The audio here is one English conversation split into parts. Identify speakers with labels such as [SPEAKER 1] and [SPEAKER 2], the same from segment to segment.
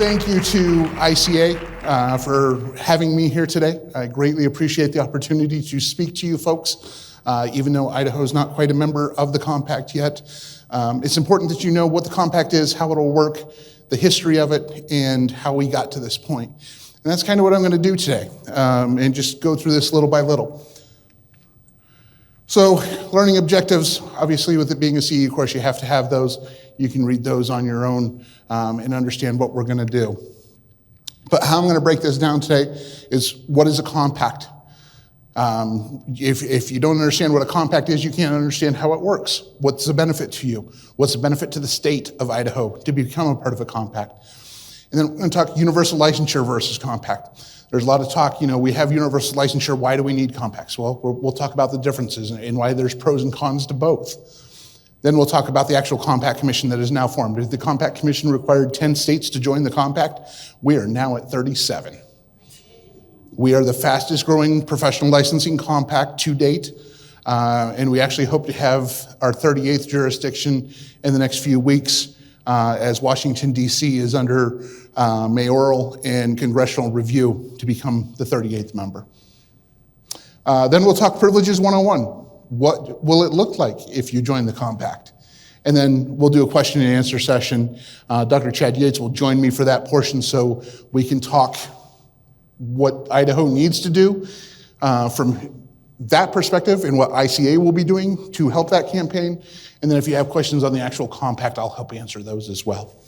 [SPEAKER 1] Thank you to ICA for having me here today. I greatly appreciate the opportunity to speak to you folks, even though Idaho is not quite a member of the compact yet. It's important that you know what the compact is, how it'll work, the history of it, and how we got to this point. And that's kind of what I'm going to do today, and just go through this little by little. So, learning objectives, obviously with it being a CE course, you have to have those. You can read those on your own and understand what we're going to do. But how I'm going to break this down today is, what is a compact? If you don't understand what a compact is, you can't understand how it works. What's the benefit to you? What's the benefit to the state of Idaho to become a part of a compact? And then we're going to talk universal licensure versus compact. There's a lot of talk, we have universal licensure. Why do we need compacts? Well, we'll talk about the differences and why there's pros and cons to both. Then we'll talk about the actual compact commission that is now formed. The compact commission required 10 states to join the compact. We are now at 37. We are the fastest growing professional licensing compact to date. And we actually hope to have our 38th jurisdiction in the next few weeks, as Washington, D.C. is under mayoral and congressional review to become the 38th member. Then we'll talk Privileges 101. What will it look like if you join the compact? And then we'll do a question and answer session. Dr. Chad Yates will join me for that portion so we can talk what Idaho needs to do from that perspective and what ICA will be doing to help that campaign. And then if you have questions on the actual compact, I'll help answer those as well.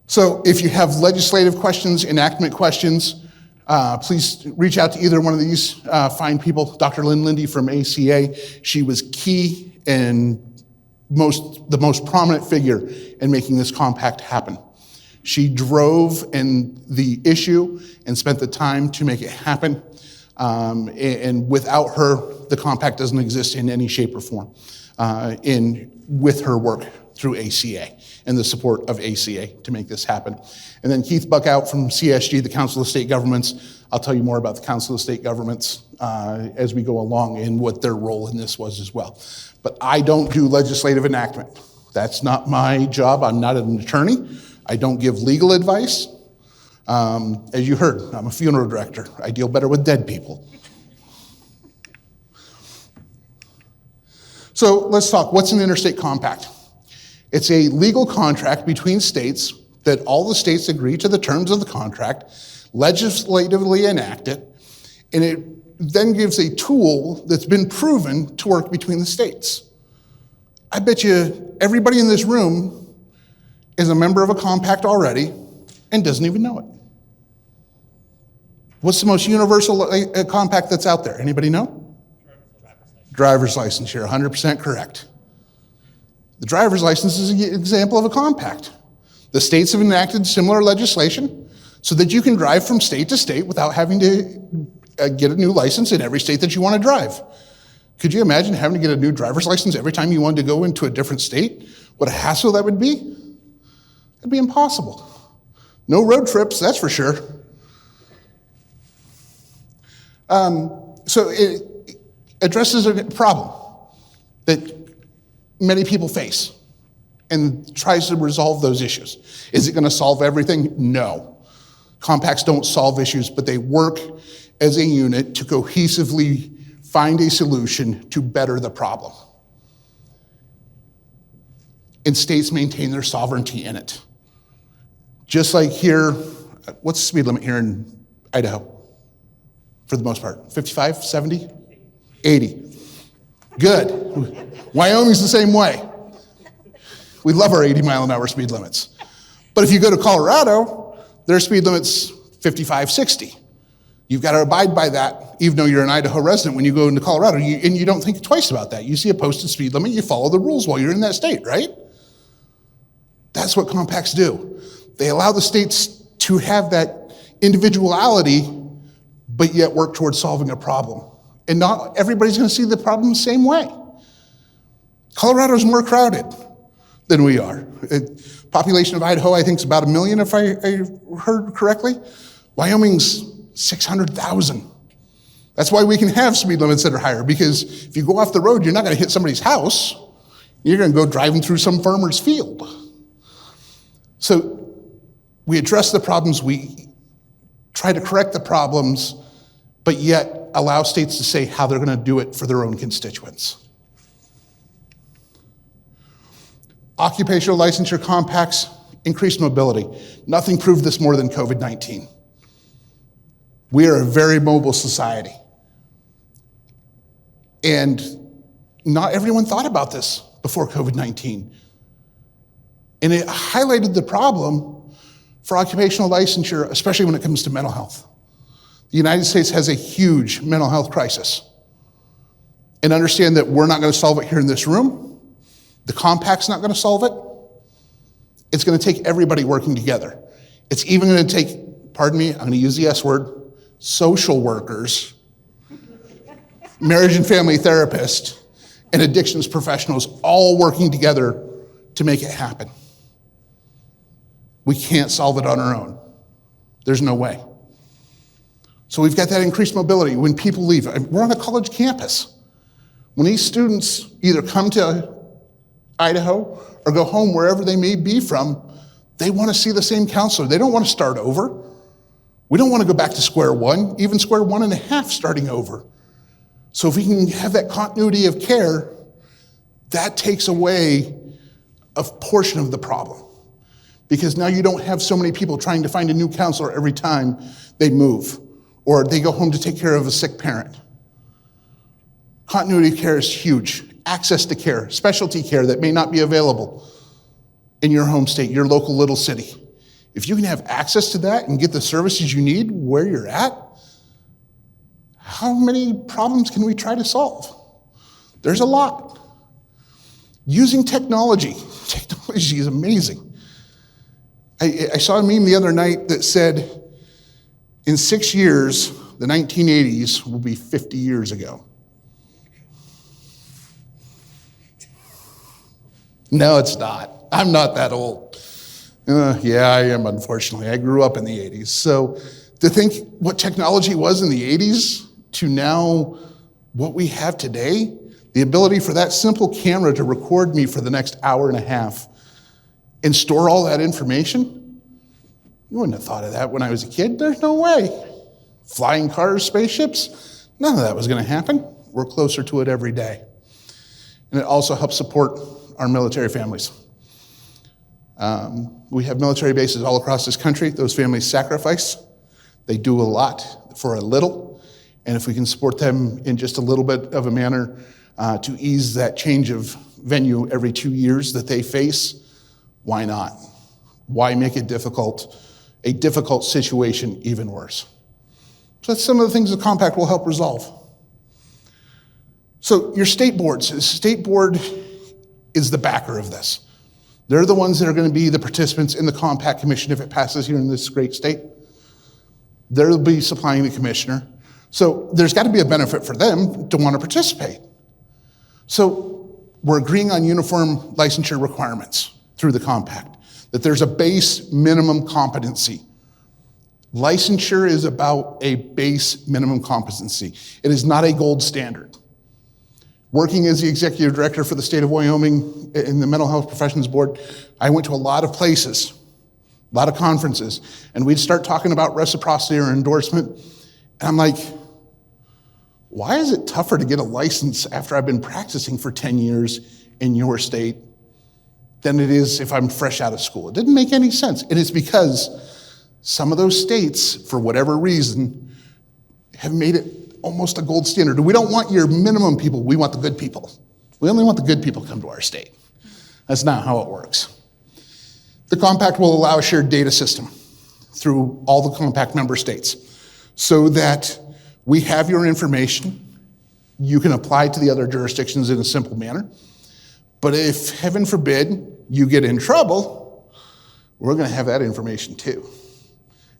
[SPEAKER 1] So if you have legislative questions, enactment questions, please reach out to either one of these fine people. Dr. Lynn Lindy from ACA, she was key and the most prominent figure in making this compact happen. She drove in the issue and spent the time to make it happen. And without her, the compact doesn't exist in any shape or form with her work through ACA and the support of ACA to make this happen. And then Keith Buckout from CSG, the Council of State Governments. I'll tell you more about the Council of State Governments as we go along and what their role in this was as well. But I don't do legislative enactment. That's not my job. I'm not an attorney. I don't give legal advice. As you heard, I'm a funeral director. I deal better with dead people. So let's talk, what's an interstate compact? It's a legal contract between states that all the states agree to the terms of the contract, legislatively enact it, and it then gives a tool that's been proven to work between the states. I bet you everybody in this room is a member of a compact already and doesn't even know it. What's the most universal compact that's out there? Anybody know? Driver's license. You're 100% correct. The driver's license is an example of a compact. The states have enacted similar legislation so that you can drive from state to state without having to get a new license in every state that you want to drive. Could you imagine having to get a new driver's license every time you wanted to go into a different state? What a hassle that would be. It'd be impossible. No road trips, that's for sure. So it addresses a problem that many people face and tries to resolve those issues. Is it going to solve everything? No. Compacts don't solve issues, but they work as a unit to cohesively find a solution to better the problem. And states maintain their sovereignty in it. Just like here, what's the speed limit here in Idaho? For the most part, 55, 70, 80. Good. Wyoming's the same way. We love our 80-mile-an-hour speed limits. But if you go to Colorado, their speed limit's 55, 60. You've got to abide by that, even though you're an Idaho resident. When you go into Colorado, and you don't think twice about that. You see a posted speed limit, you follow the rules while you're in that state, right? That's what compacts do. They allow the states to have that individuality, but yet work towards solving a problem. And not everybody's going to see the problem the same way. Colorado's more crowded than we are. Population of Idaho, I think, is about 1 million, if I heard correctly. Wyoming's 600,000. That's why we can have speed limits that are higher, because if you go off the road, you're not going to hit somebody's house. You're going to go driving through some farmer's field. So We address the problems, we try to correct the problems, but yet allow states to say how they're going to do it for their own constituents. Occupational licensure compacts increase mobility. Nothing proved this more than COVID-19. We are a very mobile society. And not everyone thought about this before COVID-19. And it highlighted the problem for occupational licensure, especially when it comes to mental health. The United States has a huge mental health crisis. And understand that we're not going to solve it here in this room. The compact's not going to solve it. It's going to take everybody working together. It's even going to take, pardon me, I'm going to use the S word, social workers, marriage and family therapists, and addictions professionals all working together to make it happen. We can't solve it on our own. There's no way. So we've got that increased mobility. When people leave, we're on a college campus. When these students either come to Idaho or go home wherever they may be from, they want to see the same counselor. They don't want to start over. We don't want to go back to square one, even square 1.5 starting over. So if we can have that continuity of care, that takes away a portion of the problem. Because now you don't have so many people trying to find a new counselor every time they move or they go home to take care of a sick parent. Continuity of care is huge. Access to care, specialty care that may not be available in your home state, your local little city. If you can have access to that and get the services you need where you're at, how many problems can we try to solve? There's a lot. Using technology. Technology is amazing. I saw a meme the other night that said, in 6 years, the 1980s will be 50 years ago. No, it's not. I'm not that old. Yeah, I am, unfortunately. I grew up in the 80s. So to think what technology was in the 80s to now what we have today, the ability for that simple camera to record me for the next 1.5 hours and store all that information, you wouldn't have thought of that when I was a kid. There's no way. Flying cars, spaceships, none of that was going to happen. We're closer to it every day. And it also helps support our military families. We have military bases all across this country. Those families sacrifice. They do a lot for a little. And if we can support them in just a little bit of a manner to ease that change of venue every 2 years that they face, why not? Why make it a difficult situation even worse? So that's some of the things the compact will help resolve. So your state boards, the state board is the backer of this. They're the ones that are going to be the participants in the compact commission if it passes here in this great state. They'll be supplying the commissioner. So there's got to be a benefit for them to want to participate. So we're agreeing on uniform licensure requirements through the compact, that there's a base minimum competency. Licensure is about a base minimum competency. It is not a gold standard. Working as the executive director for the state of Wyoming in the Mental Health Professions Board, I went to a lot of places, a lot of conferences, and we'd start talking about reciprocity or endorsement, and I'm like, why is it tougher to get a license after I've been practicing for 10 years in your state than it is if I'm fresh out of school? It didn't make any sense. And it's because some of those states, for whatever reason, have made it almost a gold standard. We don't want your minimum people, we want the good people. We only want the good people to come to our state. That's not how it works. The compact will allow a shared data system through all the compact member states so that we have your information. You can apply to the other jurisdictions in a simple manner. But if, heaven forbid, you get in trouble, we're going to have that information too.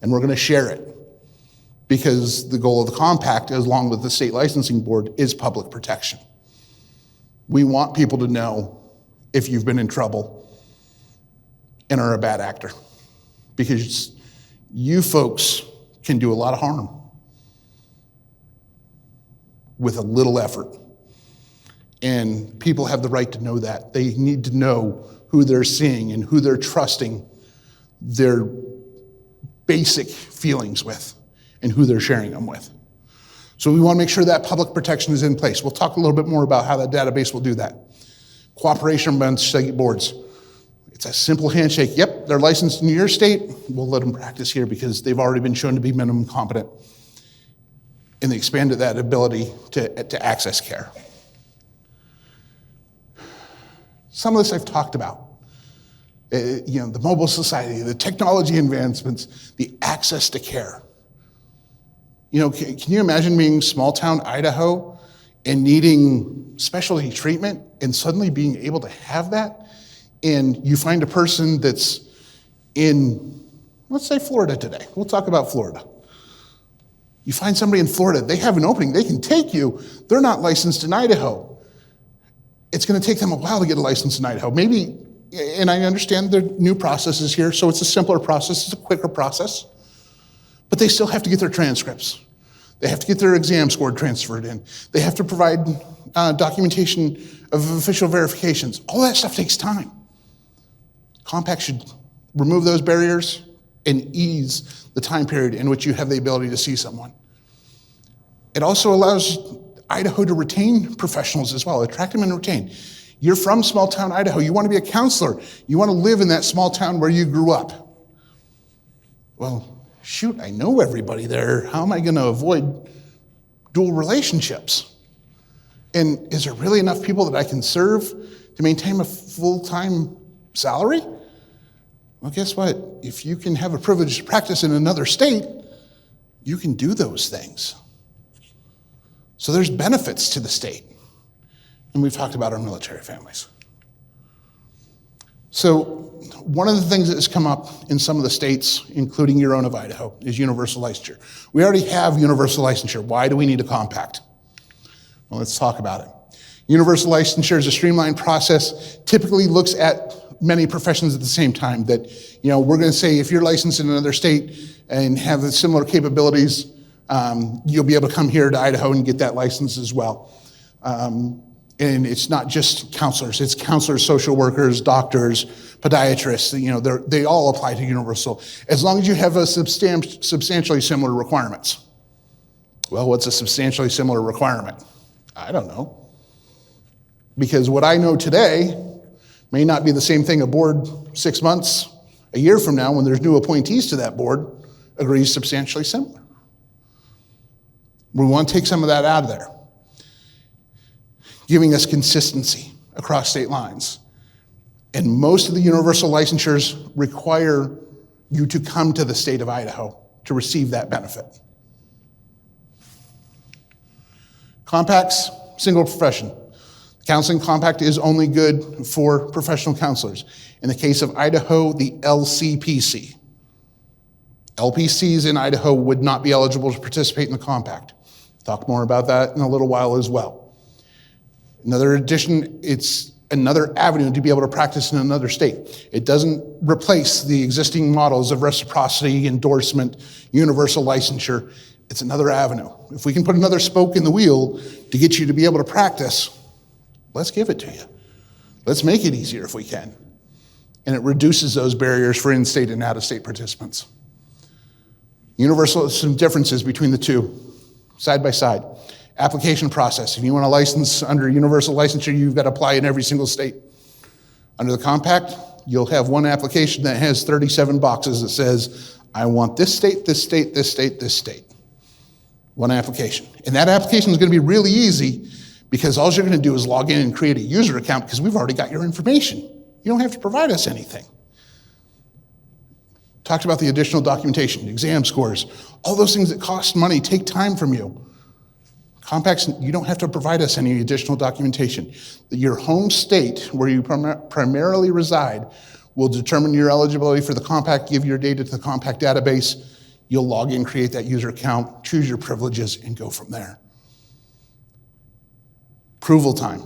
[SPEAKER 1] And we're going to share it. Because the goal of the compact, along with the state licensing board, is public protection. We want people to know if you've been in trouble and are a bad actor. Because you folks can do a lot of harm with a little effort. And people have the right to know that. They need to know who they're seeing and who they're trusting their basic feelings with and who they're sharing them with. So we want to make sure that public protection is in place. We'll talk a little bit more about how that database will do that. Cooperation among state boards. It's a simple handshake. Yep, they're licensed in your state. We'll let them practice here because they've already been shown to be minimum competent. And they expanded that ability to access care. Some of this I've talked about. The mobile society, the technology advancements, the access to care. Can you imagine being small town Idaho and needing specialty treatment and suddenly being able to have that? And you find a person that's in, let's say Florida today. We'll talk about Florida. You find somebody in Florida, they have an opening, they can take you. They're not licensed in Idaho. It's going to take them a while to get a license in Idaho. Maybe, and I understand there are new processes here, so it's a simpler process, it's a quicker process. But they still have to get their transcripts. They have to get their exam score transferred in. They have to provide documentation of official verifications. All that stuff takes time. Compact should remove those barriers and ease the time period in which you have the ability to see someone. It also allows Idaho to retain professionals as well, attract them and retain. You're from small town Idaho. You want to be a counselor. You want to live in that small town where you grew up. Well, shoot, I know everybody there. How am I going to avoid dual relationships? And is there really enough people that I can serve to maintain a full-time salary? Well, guess what? If you can have a privileged practice in another state, you can do those things. So there's benefits to the state. And we've talked about our military families. So one of the things that has come up in some of the states, including your own of Idaho, is universal licensure. We already have universal licensure. Why do we need a compact? Well, let's talk about it. Universal licensure is a streamlined process, typically looks at many professions at the same time. That, we're going to say if you're licensed in another state and have similar capabilities, you'll be able to come here to Idaho and get that license as well. And it's not just counselors, it's counselors, social workers, doctors, podiatrists, they all apply to universal, as long as you have a substantially similar requirements. Well, what's a substantially similar requirement? I don't know. Because what I know today may not be the same thing a board 6 months, a year from now, when there's new appointees to that board, agrees substantially similar. We want to take some of that out of there, giving us consistency across state lines. And most of the universal licensures require you to come to the state of Idaho to receive that benefit. Compacts, single profession. The counseling compact is only good for professional counselors. In the case of Idaho, the LCPC. LPCs in Idaho would not be eligible to participate in the compact. Talk more about that in a little while as well. Another addition, it's another avenue to be able to practice in another state. It doesn't replace the existing models of reciprocity, endorsement, universal licensure. It's another avenue. If we can put another spoke in the wheel to get you to be able to practice, let's give it to you. Let's make it easier if we can. And it reduces those barriers for in-state and out-of-state participants. Universal, some differences between the two, side by side. Application process. If you want a license under universal licensure, you've got to apply in every single state. Under the compact, you'll have one application that has 37 boxes that says, I want this state, this state, this state, this state. One application. And that application is going to be really easy because all you're going to do is log in and create a user account because we've already got your information. You don't have to provide us anything. Talked about the additional documentation, exam scores, all those things that cost money, take time from you. Compacts, you don't have to provide us any additional documentation. Your home state, where you primarily reside, will determine your eligibility for the compact, give your data to the compact database. You'll log in, create that user account, choose your privileges, and go from there. Approval time,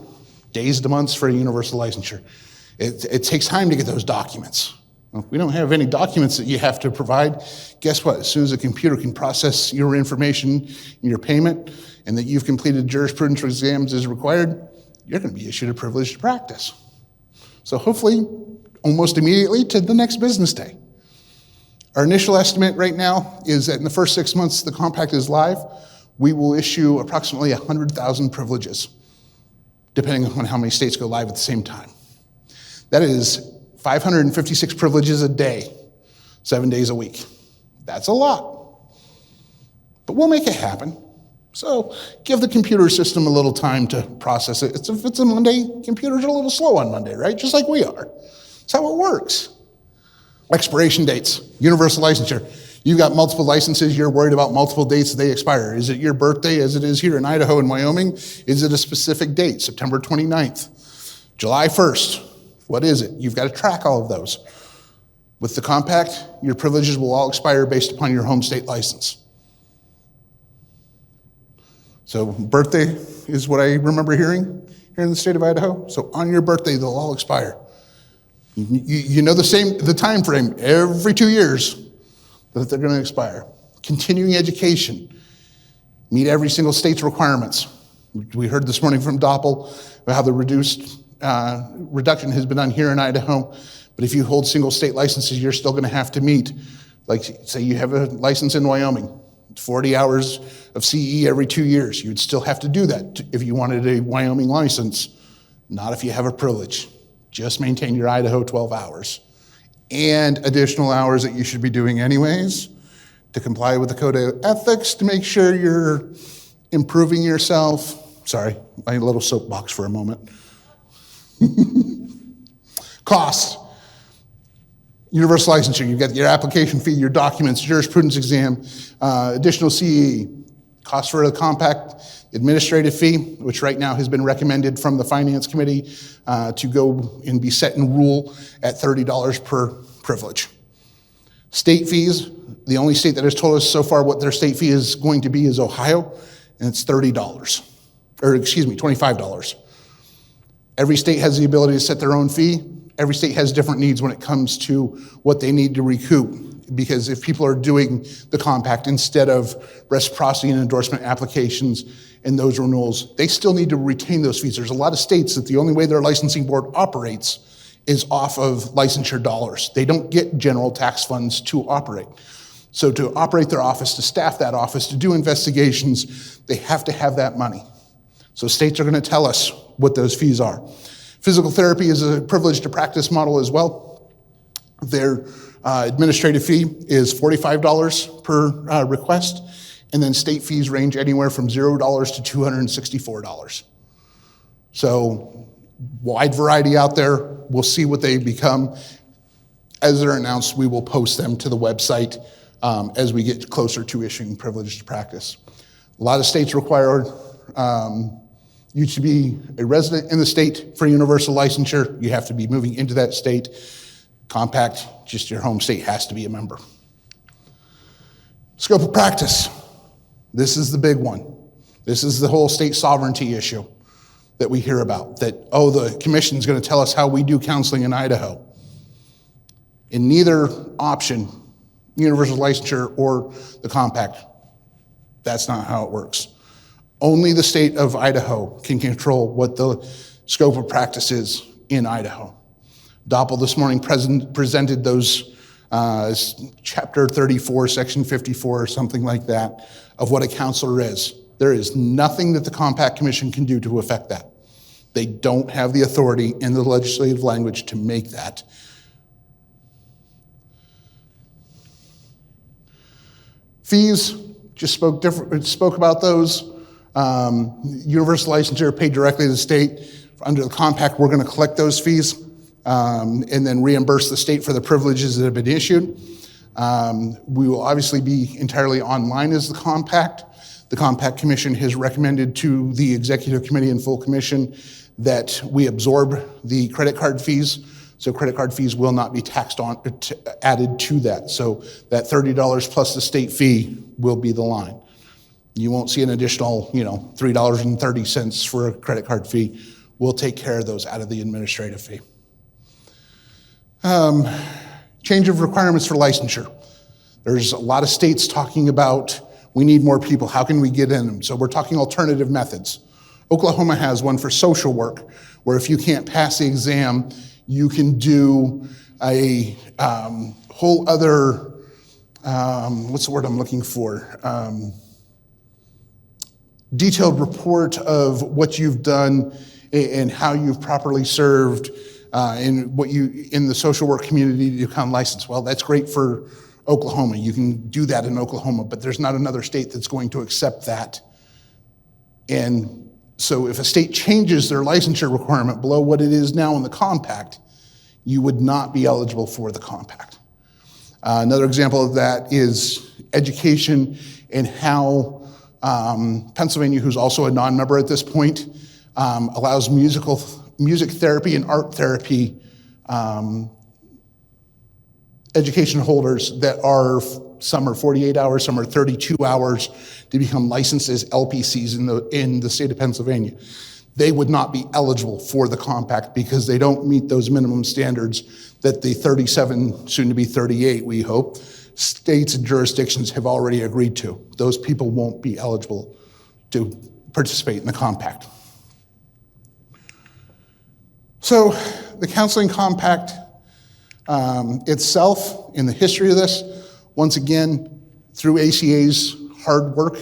[SPEAKER 1] days to months for a universal licensure. It takes time to get those documents. If we don't have any documents that you have to provide, guess what? As soon as a computer can process your information, your payment, and that you've completed jurisprudence exams as required, you're going to be issued a privilege to practice. So hopefully, almost immediately to the next business day. Our initial estimate right now is that in the first 6 months the compact is live, we will issue approximately 100,000 privileges, depending on how many states go live at the same time. That is 556 privileges a day, 7 days a week. That's a lot, but we'll make it happen. So give the computer system a little time to process it. If it's a Monday, computers are a little slow on Monday, right? Just like we are. That's how it works. Expiration dates, universal licensure. You've got multiple licenses, you're worried about multiple dates that they expire. Is it your birthday as it is here in Idaho and Wyoming? Is it a specific date, September 29th, July 1st? What is it? You've got to track all of those. With the compact, your privileges will all expire based upon your home state license. So birthday is what I remember hearing here in the state of Idaho. So on your birthday, they'll all expire. You know the time frame, every 2 years that they're going to expire. Continuing education, meet every single state's requirements. We heard this morning from Doppel about how the reduction has been done here in Idaho, but if you hold single state licenses, you're still going to have to meet, like say you have a license in Wyoming, 40 hours of CE every 2 years. You'd still have to do that if you wanted a Wyoming license, not if you have a privilege. Just maintain your Idaho 12 hours and additional hours that you should be doing anyways to comply with the code of ethics to make sure you're improving yourself. Sorry, my little soapbox for a moment. Cost. Universal licensure, you've got your application fee, your documents, jurisprudence exam, additional CE. Cost for a compact, administrative fee, which right now has been recommended from the Finance Committee to go and be set in rule at $30 per privilege. State fees, the only state that has told us so far what their state fee is going to be is Ohio, and it's $30, or excuse me, $25. Every state has the ability to set their own fee. Every state has different needs when it comes to what they need to recoup. Because if people are doing the compact instead of reciprocity and endorsement applications and those renewals, they still need to retain those fees. There's a lot of states that the only way their licensing board operates is off of licensure dollars. They don't get general tax funds to operate. So to operate their office, to staff that office, to do investigations, they have to have that money. So states are going to tell us what those fees are. Physical therapy is a privilege to practice model as well. Their administrative fee is $45 per request, and then state fees range anywhere from $0 to $264. So wide variety out there. We'll see what they become. As they're announced, we will post them to the website as we get closer to issuing privilege to practice. A lot of states require you to be a resident in the state for universal licensure. You have to be moving into that state. Compact, just your home state has to be a member. Scope of practice. This is the big one. This is the whole state sovereignty issue that we hear about, that, oh, the commission's going to tell us how we do counseling in Idaho. In neither option, universal licensure or the compact, that's not how it works. Only the state of Idaho can control what the scope of practice is in Idaho. Doppel this morning presented those chapter 34, section 54, or something like that, of what a counselor is. There is nothing that the Compact Commission can do to affect that. They don't have the authority in the legislative language to make that. Fees, just spoke about those. Universal licensure paid directly to the state. Under the compact, we're going to collect those fees and then reimburse the state for the privileges that have been issued. We will obviously be entirely online as the compact. The Compact Commission has recommended to the Executive Committee and full commission that we absorb the credit card fees. So credit card fees will not be taxed on, added to that. So that $30 plus the state fee will be the line. You won't see an additional, $3.30 for a credit card fee. We'll take care of those out of the administrative fee. Change of requirements for licensure. There's a lot of states talking about we need more people. How can we get in them? So we're talking alternative methods. Oklahoma has one for social work, where if you can't pass the exam, you can do a whole other what's the word I'm looking for? Detailed report of what you've done and how you've properly served in the social work community to become licensed. Well, that's great for Oklahoma. You can do that in Oklahoma, but there's not another state that's going to accept that. And so if a state changes their licensure requirement below what it is now in the compact, you would not be eligible for the compact. Another example of that is education and how Pennsylvania, who's also a non-member at this point, allows music therapy and art therapy education holders that are, some are 48 hours, some are 32 hours, to become licensed as LPCs in the state of Pennsylvania. They would not be eligible for the compact because they don't meet those minimum standards that the 37, soon to be 38, we hope, states and jurisdictions have already agreed to. Those people won't be eligible to participate in the compact. So the Counseling Compact itself, in the history of this, once again, through ACA's hard work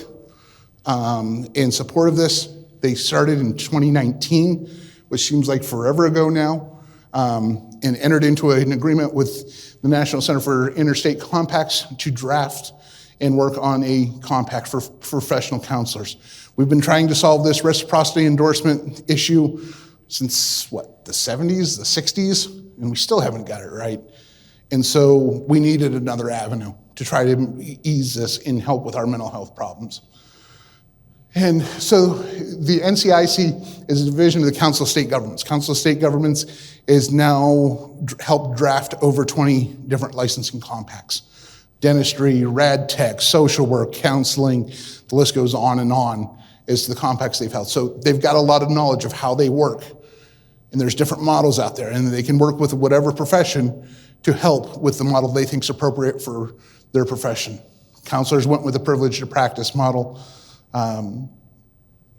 [SPEAKER 1] in support of this, they started in 2019, which seems like forever ago now, and entered into an agreement with the National Center for Interstate Compacts to draft and work on a compact for professional counselors. We've been trying to solve this reciprocity endorsement issue since, the 70s, the 60s, and we still haven't got it right. And so we needed another avenue to try to ease this and help with our mental health problems. And so the NCIC is a division of the Council of State Governments. Council of State Governments is now helped draft over 20 different licensing compacts. Dentistry, rad tech, social work, counseling, the list goes on as to the compacts they've held. So they've got a lot of knowledge of how they work. And there's different models out there, and they can work with whatever profession to help with the model they think is appropriate for their profession. Counselors went with the privilege to practice model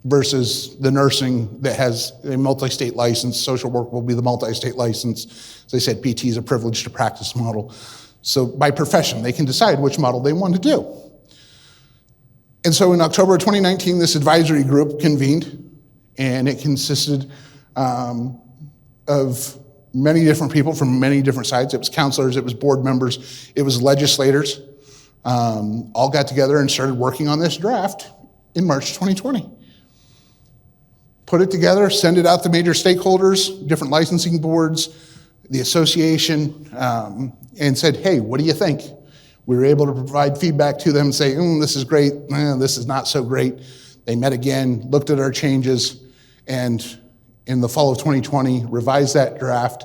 [SPEAKER 1] versus the nursing that has a multi-state license. Social work will be the multi-state license. As I said, PT is a privilege to practice model. So by profession, they can decide which model they want to do. And so in October of 2019, this advisory group convened, and it consisted of many different people from many different sides. It was counselors, it was board members, it was legislators, all got together and started working on this draft in March 2020. Put it together, send it out to major stakeholders, different licensing boards, the association, and said, hey, what do you think? We were able to provide feedback to them and say, this is great, this is not so great. They met again, looked at our changes, and in the fall of 2020, revised that draft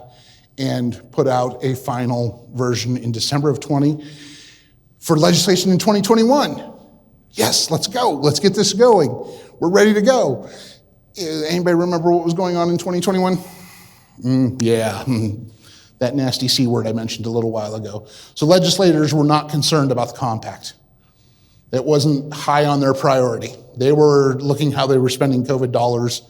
[SPEAKER 1] and put out a final version in December of 20 for legislation in 2021. Yes, let's go. Let's get this going. We're ready to go. Anybody remember what was going on in 2021? That nasty C word I mentioned a little while ago. So legislators were not concerned about the compact. It wasn't high on their priority. They were looking how they were spending COVID dollars.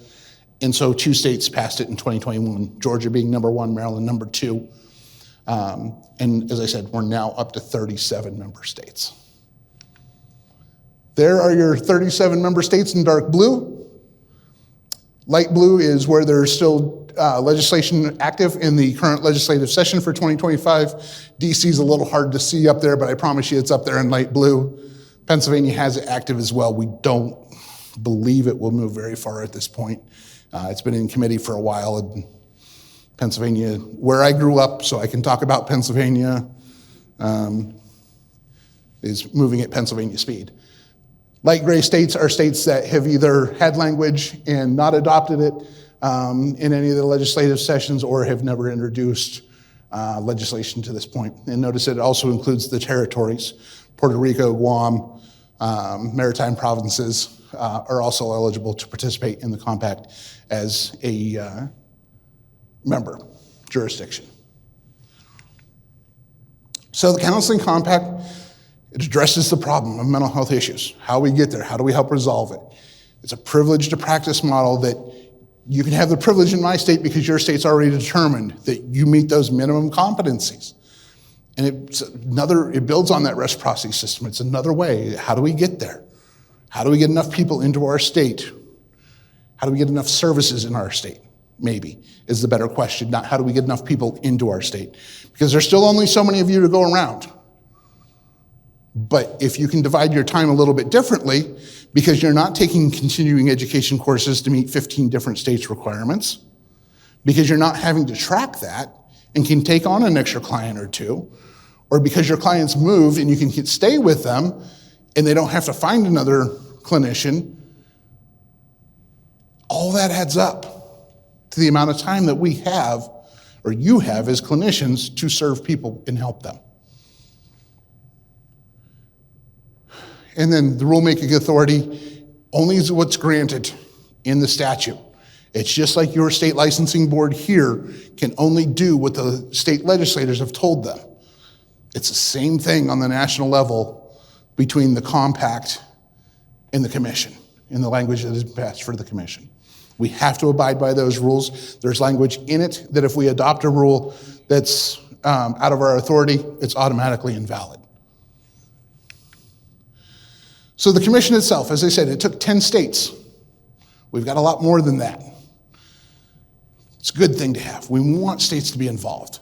[SPEAKER 1] And so 2 states passed it in 2021, Georgia being number 1, Maryland number 2. And as I said, we're now up to 37 member states. There are your 37 member states in dark blue. Light blue is where there's still legislation active in the current legislative session for 2025. DC is a little hard to see up there, but I promise you it's up there in light blue. Pennsylvania has it active as well. We don't believe it will move very far at this point. It's been in committee for a while in Pennsylvania, where I grew up, so I can talk about Pennsylvania, is moving at Pennsylvania speed. Light gray states are states that have either had language and not adopted it in any of the legislative sessions or have never introduced legislation to this point. And notice it also includes the territories. Puerto Rico, Guam, maritime provinces are also eligible to participate in the compact as a member jurisdiction. So the Counseling Compact, it addresses the problem of mental health issues, how we get there, how do we help resolve it. It's a privilege to practice model that you can have the privilege in my state because your state's already determined that you meet those minimum competencies. And it builds on that reciprocity system. It's another way. How do we get there? How do we get enough people into our state? How do we get enough services in our state? Maybe is the better question, not how do we get enough people into our state? Because there's still only so many of you to go around. But if you can divide your time a little bit differently, because you're not taking continuing education courses to meet 15 different states' requirements, because you're not having to track that and can take on an extra client or two, or because your clients move and you can stay with them and they don't have to find another clinician, all that adds up to the amount of time that we have, or you have as clinicians, to serve people and help them. And then the rulemaking authority only is what's granted in the statute. It's just like your state licensing board here can only do what the state legislators have told them. It's the same thing on the national level between the compact and the commission, in the language that is passed for the commission. We have to abide by those rules. There's language in it that if we adopt a rule that's out of our authority, it's automatically invalid. So the commission itself, as I said, it took 10 states. We've got a lot more than that. It's a good thing to have. We want states to be involved.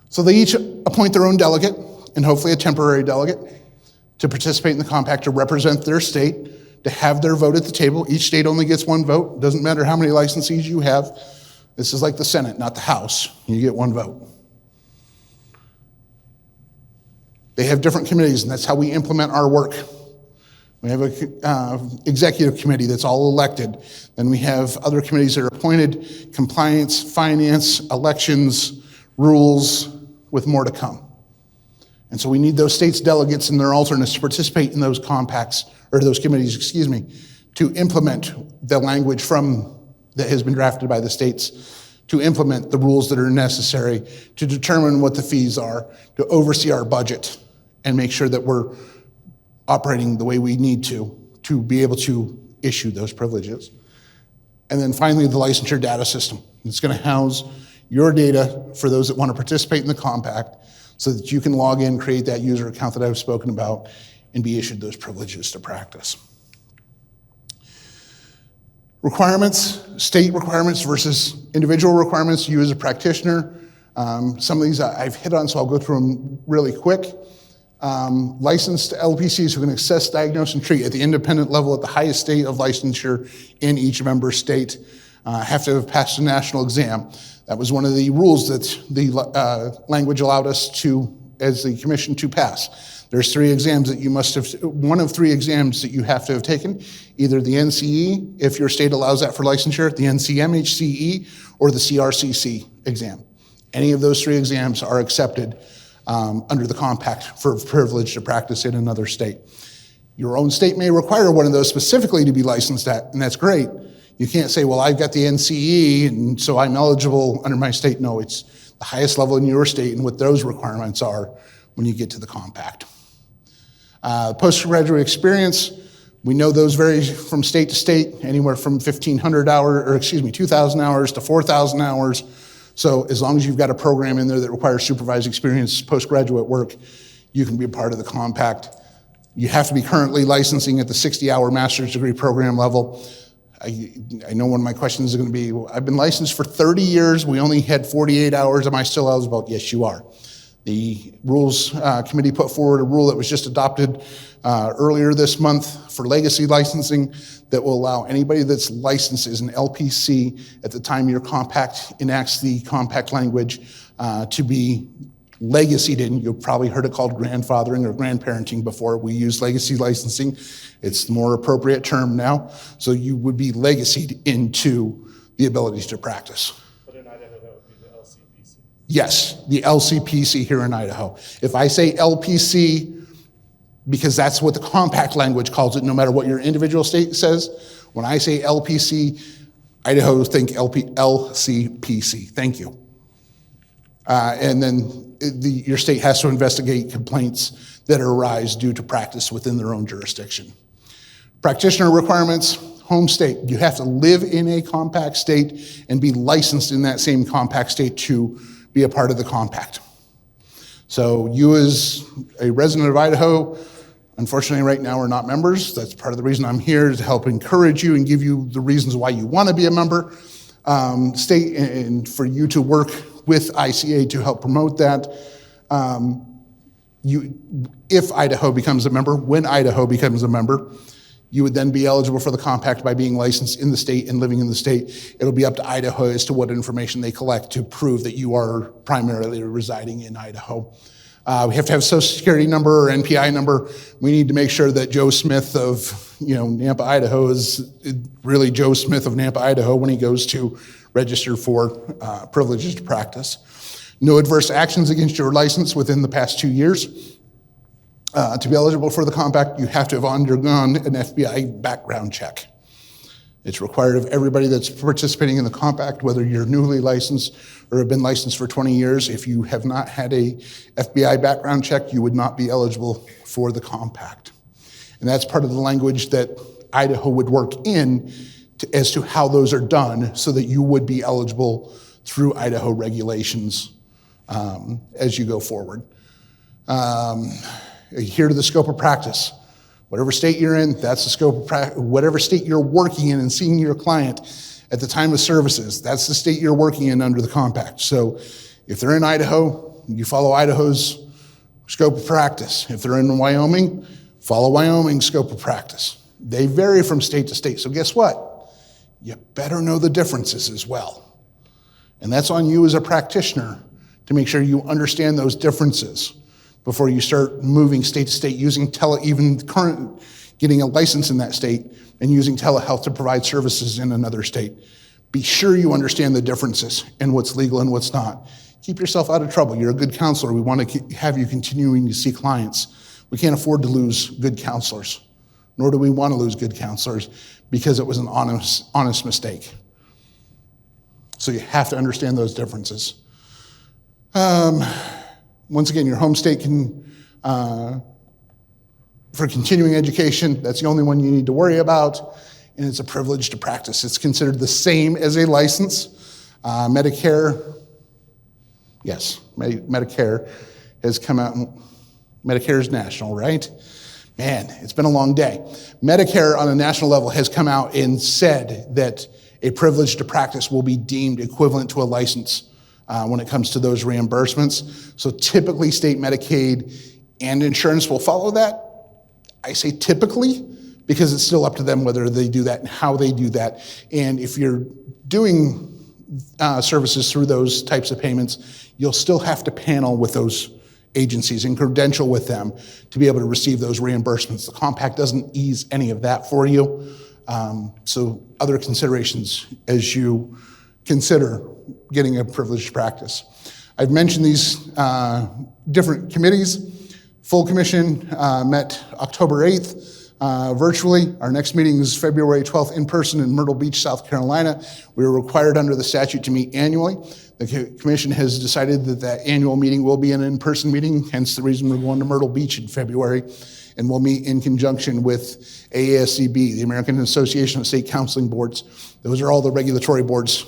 [SPEAKER 1] So they each appoint their own delegate, and hopefully a temporary delegate, to participate in the compact, to represent their state, to have their vote at the table. Each state only gets one vote. Doesn't matter how many licensees you have. This is like the Senate, not the House. You get one vote. They have different committees, and that's how we implement our work. We have an executive committee that's all elected. Then we have other committees that are appointed: compliance, finance, elections, rules, with more to come. And so we need those states' delegates and their alternates to participate in those compacts, or those committees, to implement the language that has been drafted by the states, to implement the rules that are necessary, to determine what the fees are, to oversee our budget, and make sure that we're operating the way we need to be able to issue those privileges. And then finally, the licensure data system. It's going to house your data for those that want to participate in the compact, so that you can log in, create that user account that I've spoken about, and be issued those privileges to practice. Requirements, state requirements versus individual requirements, you as a practitioner. Some of these I've hit on, so I'll go through them really quick. Licensed LPCs who can assess, diagnose, and treat at the independent level at the highest state of licensure in each member state have to have passed a national exam. That was one of the rules that the language allowed us to, as the commission, to pass. There's 3 exams that you must have, one of 3 exams that you have to have taken, either the NCE, if your state allows that for licensure, the NCMHCE, or the CRCC exam. Any of those 3 exams are accepted under the compact for privilege to practice in another state. Your own state may require one of those specifically to be licensed at, and that's great. You can't say, well, I've got the NCE, and so I'm eligible under my state. No, it's the highest level in your state and what those requirements are when you get to the compact. Postgraduate experience, we know those vary from state to state, anywhere from 2,000 hours to 4,000 hours. So as long as you've got a program in there that requires supervised experience, postgraduate work, you can be a part of the compact. You have to be currently licensing at the 60-hour master's degree program level. I know one of my questions is going to be, well, I've been licensed for 30 years. We only had 48 hours. Am I still eligible? Yes, you are. The Rules Committee put forward a rule that was just adopted earlier this month for legacy licensing that will allow anybody that's licensed as an LPC at the time your compact enacts the compact language to be legacied in. You've probably heard it called grandfathering or grandparenting before. We use legacy licensing. It's the more appropriate term now. So you would be legacied into the abilities to practice.
[SPEAKER 2] But in Idaho, that would be the LCPC.
[SPEAKER 1] Yes, the LCPC here in Idaho. If I say LPC, because that's what the compact language calls it, no matter what your individual state says, when I say LPC, Idaho think LCPC. Thank you. And then your state has to investigate complaints that arise due to practice within their own jurisdiction. Practitioner requirements, home state. You have to live in a compact state and be licensed in that same compact state to be a part of the compact. So you as a resident of Idaho, unfortunately right now we're not members. That's part of the reason I'm here, to help encourage you and give you the reasons why you want to be a member. State and for you to work with ICA to help promote that. If Idaho becomes a member, when Idaho becomes a member, you would then be eligible for the compact by being licensed in the state and living in the state. It'll be up to Idaho as to what information they collect to prove that you are primarily residing in Idaho. We have to have a Social Security number or NPI number. We need to make sure that Joe Smith of Nampa, Idaho is really Joe Smith of Nampa, Idaho when he goes to register for privileges to practice. No adverse actions against your license within the past 2 years. To be eligible for the compact, you have to have undergone an FBI background check. It's required of everybody that's participating in the compact, whether you're newly licensed or have been licensed for 20 years. If you have not had a FBI background check, you would not be eligible for the compact. And that's part of the language that Idaho would work in as to how those are done so that you would be eligible through Idaho regulations as you go forward. Adhere to the scope of practice. Whatever state you're in, that's the scope of practice. Whatever state you're working in and seeing your client at the time of services, that's the state you're working in under the compact. So if they're in Idaho, you follow Idaho's scope of practice. If they're in Wyoming, follow Wyoming's scope of practice. They vary from state to state. So guess what? You better know the differences as well. And that's on you as a practitioner to make sure you understand those differences before you start moving state to state, using getting a license in that state and using telehealth to provide services in another state. Be sure you understand the differences and what's legal and what's not. Keep yourself out of trouble. You're a good counselor. We want to have you continuing to see clients. We can't afford to lose good counselors, nor do we want to lose good counselors because it was an honest mistake. So you have to understand those differences. Once again, your home state can, for continuing education, that's the only one you need to worry about, and it's a privilege to practice. It's considered the same as a license. Medicare, yes, Medicare has come out, Medicare is national, right? Man, it's been a long day. Medicare on a national level has come out and said that a privilege to practice will be deemed equivalent to a license when it comes to those reimbursements. So typically state Medicaid and insurance will follow that. I say typically because it's still up to them whether they do that and how they do that. And if you're doing services through those types of payments, you'll still have to panel with those agencies and credential with them to be able to receive those reimbursements. The compact doesn't ease any of that for you. So other considerations as you consider getting a privileged practice. I've mentioned these different committees. Full commission met October 8th virtually. Our next meeting is February 12th in person in Myrtle Beach, South Carolina. We are required under the statute to meet annually. The commission has decided that that annual meeting will be an in-person meeting, hence the reason we're going to Myrtle Beach in February. And we'll meet in conjunction with AASCB, the American Association of State Counseling Boards. Those are all the regulatory boards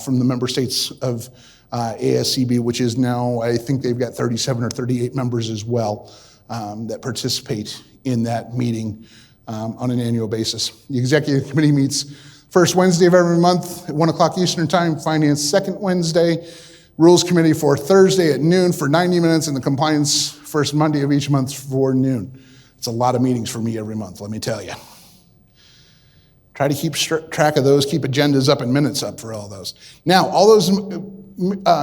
[SPEAKER 1] from the member states of AASCB, which is now, I think they've got 37 or 38 members as well that participate in that meeting on an annual basis. The executive committee meets first Wednesday of every month at 1 o'clock Eastern time, finance second Wednesday, rules committee for Thursday at noon for 90 minutes, and the compliance first Monday of each month for noon. It's a lot of meetings for me every month, let me tell you. Try to keep track of those, keep agendas up and minutes up for all those. Now, all those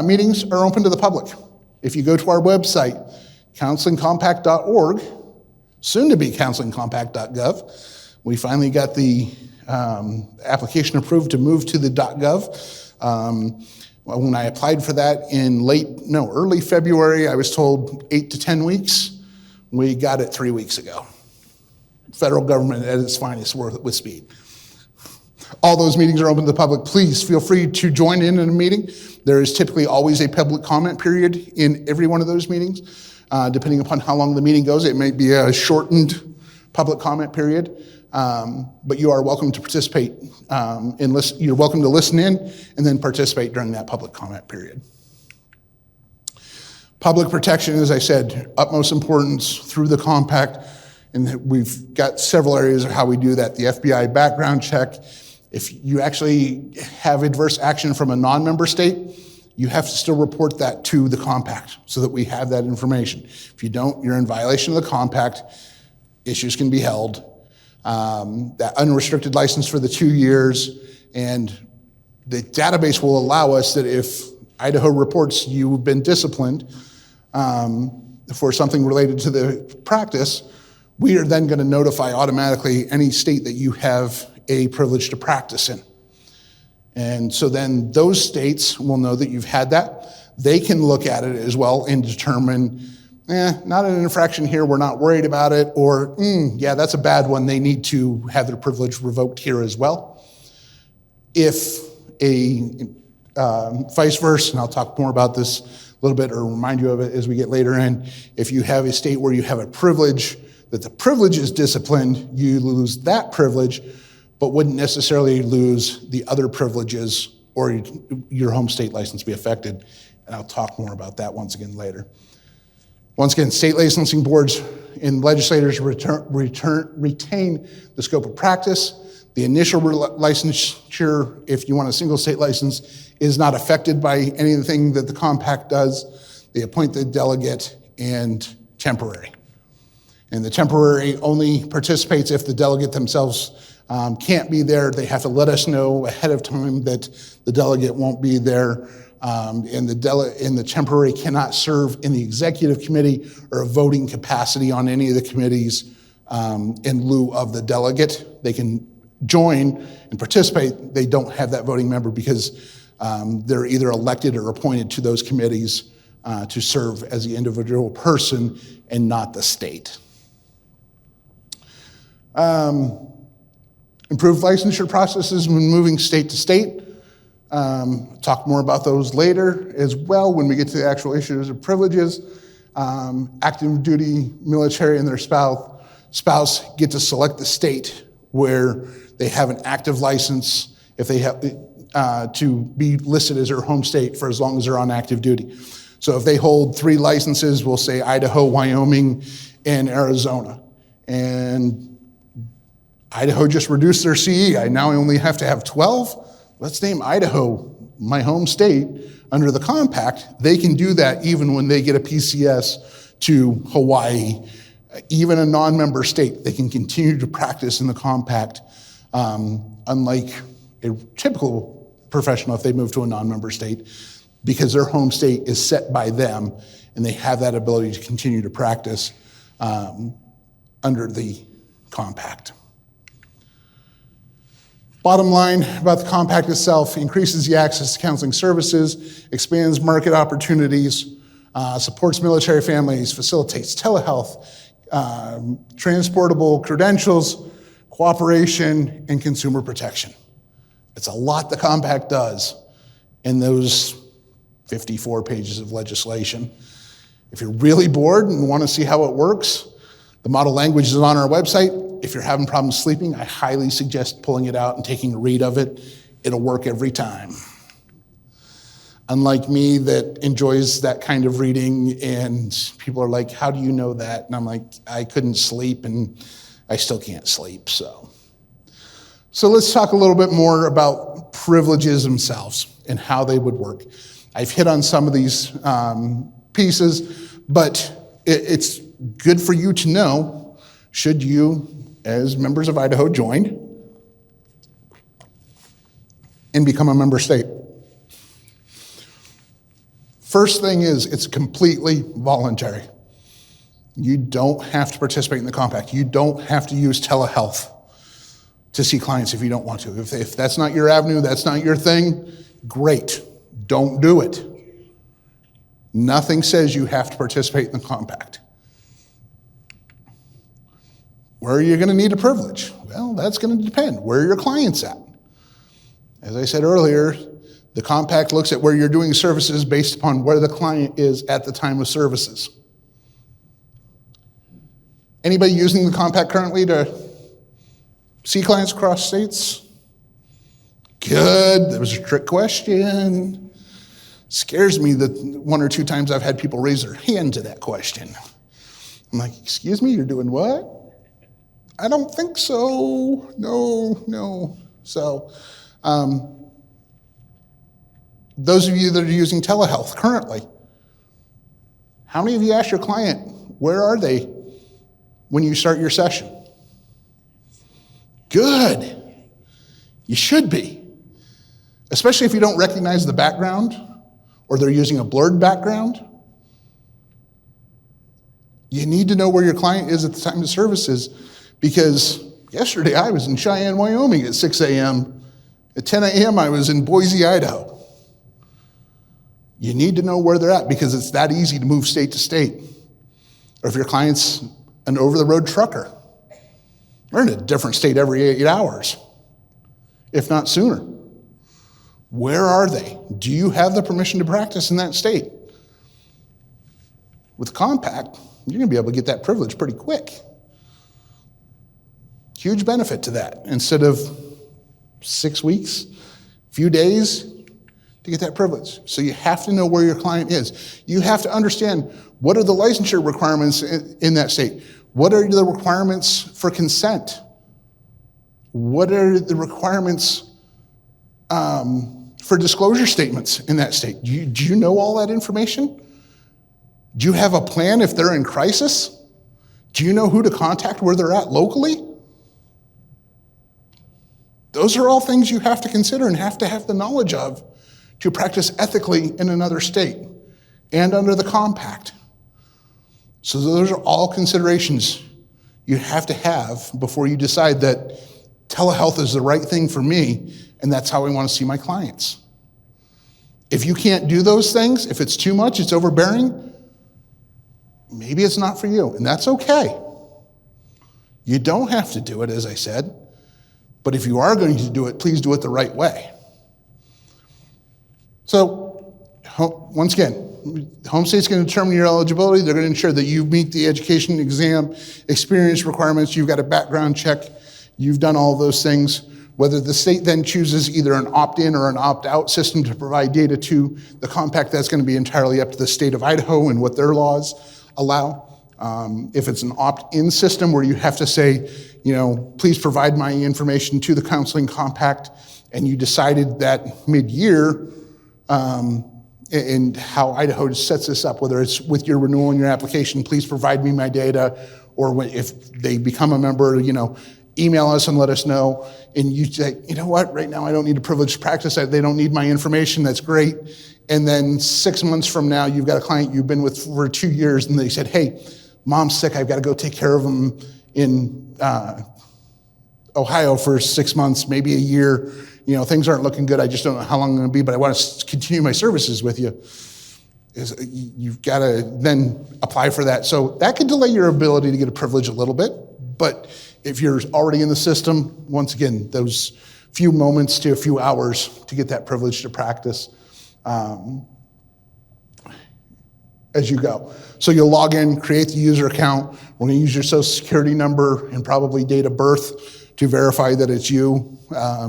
[SPEAKER 1] meetings are open to the public. If you go to our website, counselingcompact.org, soon to be counselingcompact.gov, we finally got the application approved to move to the .gov. When I applied for that in early February, I was told 8 to 10 weeks. We got it 3 weeks ago. Federal government at its finest with speed. All those meetings are open to the public. Please feel free to join in a meeting. There is typically always a public comment period in every one of those meetings. Depending upon how long the meeting goes, it may be a shortened public comment period. But you are welcome to participate. You're welcome to listen in and then participate during that public comment period. Public protection, as I said, utmost importance through the compact, and we've got several areas of how we do that. The FBI background check. If you actually have adverse action from a non-member state, you have to still report that to the compact so that we have that information. If you don't, you're in violation of the compact. Issues can be held. That unrestricted license for the 2 years, and the database will allow us that if Idaho reports you've been disciplined for something related to the practice, we are then going to notify automatically any state that you have a privilege to practice in. And so then those states will know that you've had that. They can look at it as well and determine, not an infraction here, we're not worried about it, or, yeah, that's a bad one, they need to have their privilege revoked here as well. If vice versa, and I'll talk more about this a little bit or remind you of it as we get later in, if you have a state where you have a privilege, that the privilege is disciplined, you lose that privilege, but wouldn't necessarily lose the other privileges or your home state license be affected. And I'll talk more about that once again later. Once again, state licensing boards and legislators retain the scope of practice. The initial licensure, if you want a single state license, is not affected by anything that the compact does. They appoint the delegate and temporary. And the temporary only participates if the delegate themselves can't be there. They have to let us know ahead of time that the delegate won't be there. And the temporary cannot serve in the executive committee or a voting capacity on any of the committees in lieu of the delegate. They can join and participate. They don't have that voting member because they're either elected or appointed to those committees to serve as the individual person and not the state. Improved licensure processes when moving state to state. Talk more about those later as well when we get to the actual issues of privileges. Active duty military and their spouse get to select the state where they have an active license if they have to be listed as their home state for as long as they're on active duty. So if they hold 3 licenses, we'll say Idaho, Wyoming, and Arizona. And Idaho just reduced their CE. I now only have to have 12. Let's name Idaho my home state under the compact. They can do that even when they get a PCS to Hawaii, even a non-member state. They can continue to practice in the compact, unlike a typical professional if they move to a non-member state, because their home state is set by them and they have that ability to continue to practice under the compact. Bottom line about the compact itself: increases the access to counseling services, expands market opportunities, supports military families, facilitates telehealth, transportable credentials, cooperation, and consumer protection. It's a lot the compact does in those 54 pages of legislation. If you're really bored and want to see how it works, the model language is on our website. If you're having problems sleeping, I highly suggest pulling it out and taking a read of it. It'll work every time. Unlike me that enjoys that kind of reading, and people are like, how do you know that? And I'm like, I couldn't sleep and I still can't sleep, so. So let's talk a little bit more about privileges themselves and how they would work. I've hit on some of these pieces, but it's good for you to know, should you, as members of Idaho, join and become a member state. First thing is, it's completely voluntary. You don't have to participate in the compact. You don't have to use telehealth to see clients if you don't want to. If that's not your avenue, that's not your thing, great. Don't do it. Nothing says you have to participate in the compact. Where are you going to need a privilege? Well, that's going to depend. Where are your clients at? As I said earlier, the compact looks at where you're doing services based upon where the client is at the time of services. Anybody using the compact currently to see clients across states? Good. That was a trick question. Scares me that one or two times I've had people raise their hand to that question. I'm like, excuse me, you're doing what? I don't think so. No. So, those of you that are using telehealth currently, how many of you ask your client, where are they when you start your session? Good. You should be. Especially if you don't recognize the background or they're using a blurred background. You need to know where your client is at the time of services, because yesterday I was in Cheyenne, Wyoming at 6 a.m. At 10 a.m. I was in Boise, Idaho. You need to know where they're at, because it's that easy to move state to state. Or if your client's an over-the-road trucker, they're in a different state every 8 hours, if not sooner. Where are they? Do you have the permission to practice in that state? With Compact, you're going to be able to get that privilege pretty quick. Huge benefit to that. Instead of 6 weeks, few days to get that privilege. So you have to know where your client is. You have to understand, what are the licensure requirements in that state? What are the requirements for consent? What are the requirements for disclosure statements in that state? Do you know all that information? Do you have a plan if they're in crisis? Do you know who to contact where they're at locally? Those are all things you have to consider and have to have the knowledge of to practice ethically in another state and under the compact. So those are all considerations you have to have before you decide that telehealth is the right thing for me and that's how I want to see my clients. If you can't do those things, if it's too much, it's overbearing, maybe it's not for you, and that's okay. You don't have to do it, as I said, but if you are going to do it, please do it the right way. So, once again, home state's going to determine your eligibility. They're going to ensure that you meet the education exam experience requirements. You've got a background check. You've done all of those things. Whether the state then chooses either an opt-in or an opt-out system to provide data to the compact, that's going to be entirely up to the state of Idaho and what their laws allow. If it's an opt-in system where you have to say, please provide my information to the counseling compact, and you decided that mid-year, and how Idaho sets this up, whether it's with your renewal in your application, please provide me my data, or if they become a member, email us and let us know. And you say, you know what, right now I don't need a privileged practice. They don't need my information, that's great. And then 6 months from now, you've got a client you've been with for 2 years, and they said, hey, mom's sick, I've got to go take care of them in Ohio for 6 months, maybe a year. Things aren't looking good. I just don't know how long I'm going to be, but I want to continue my services with you. You've got to then apply for that. So that could delay your ability to get a privilege a little bit, but if you're already in the system, once again, those few moments to a few hours to get that privilege to practice as you go. So you'll log in, create the user account. We're going to use your social security number and probably date of birth to verify that it's you.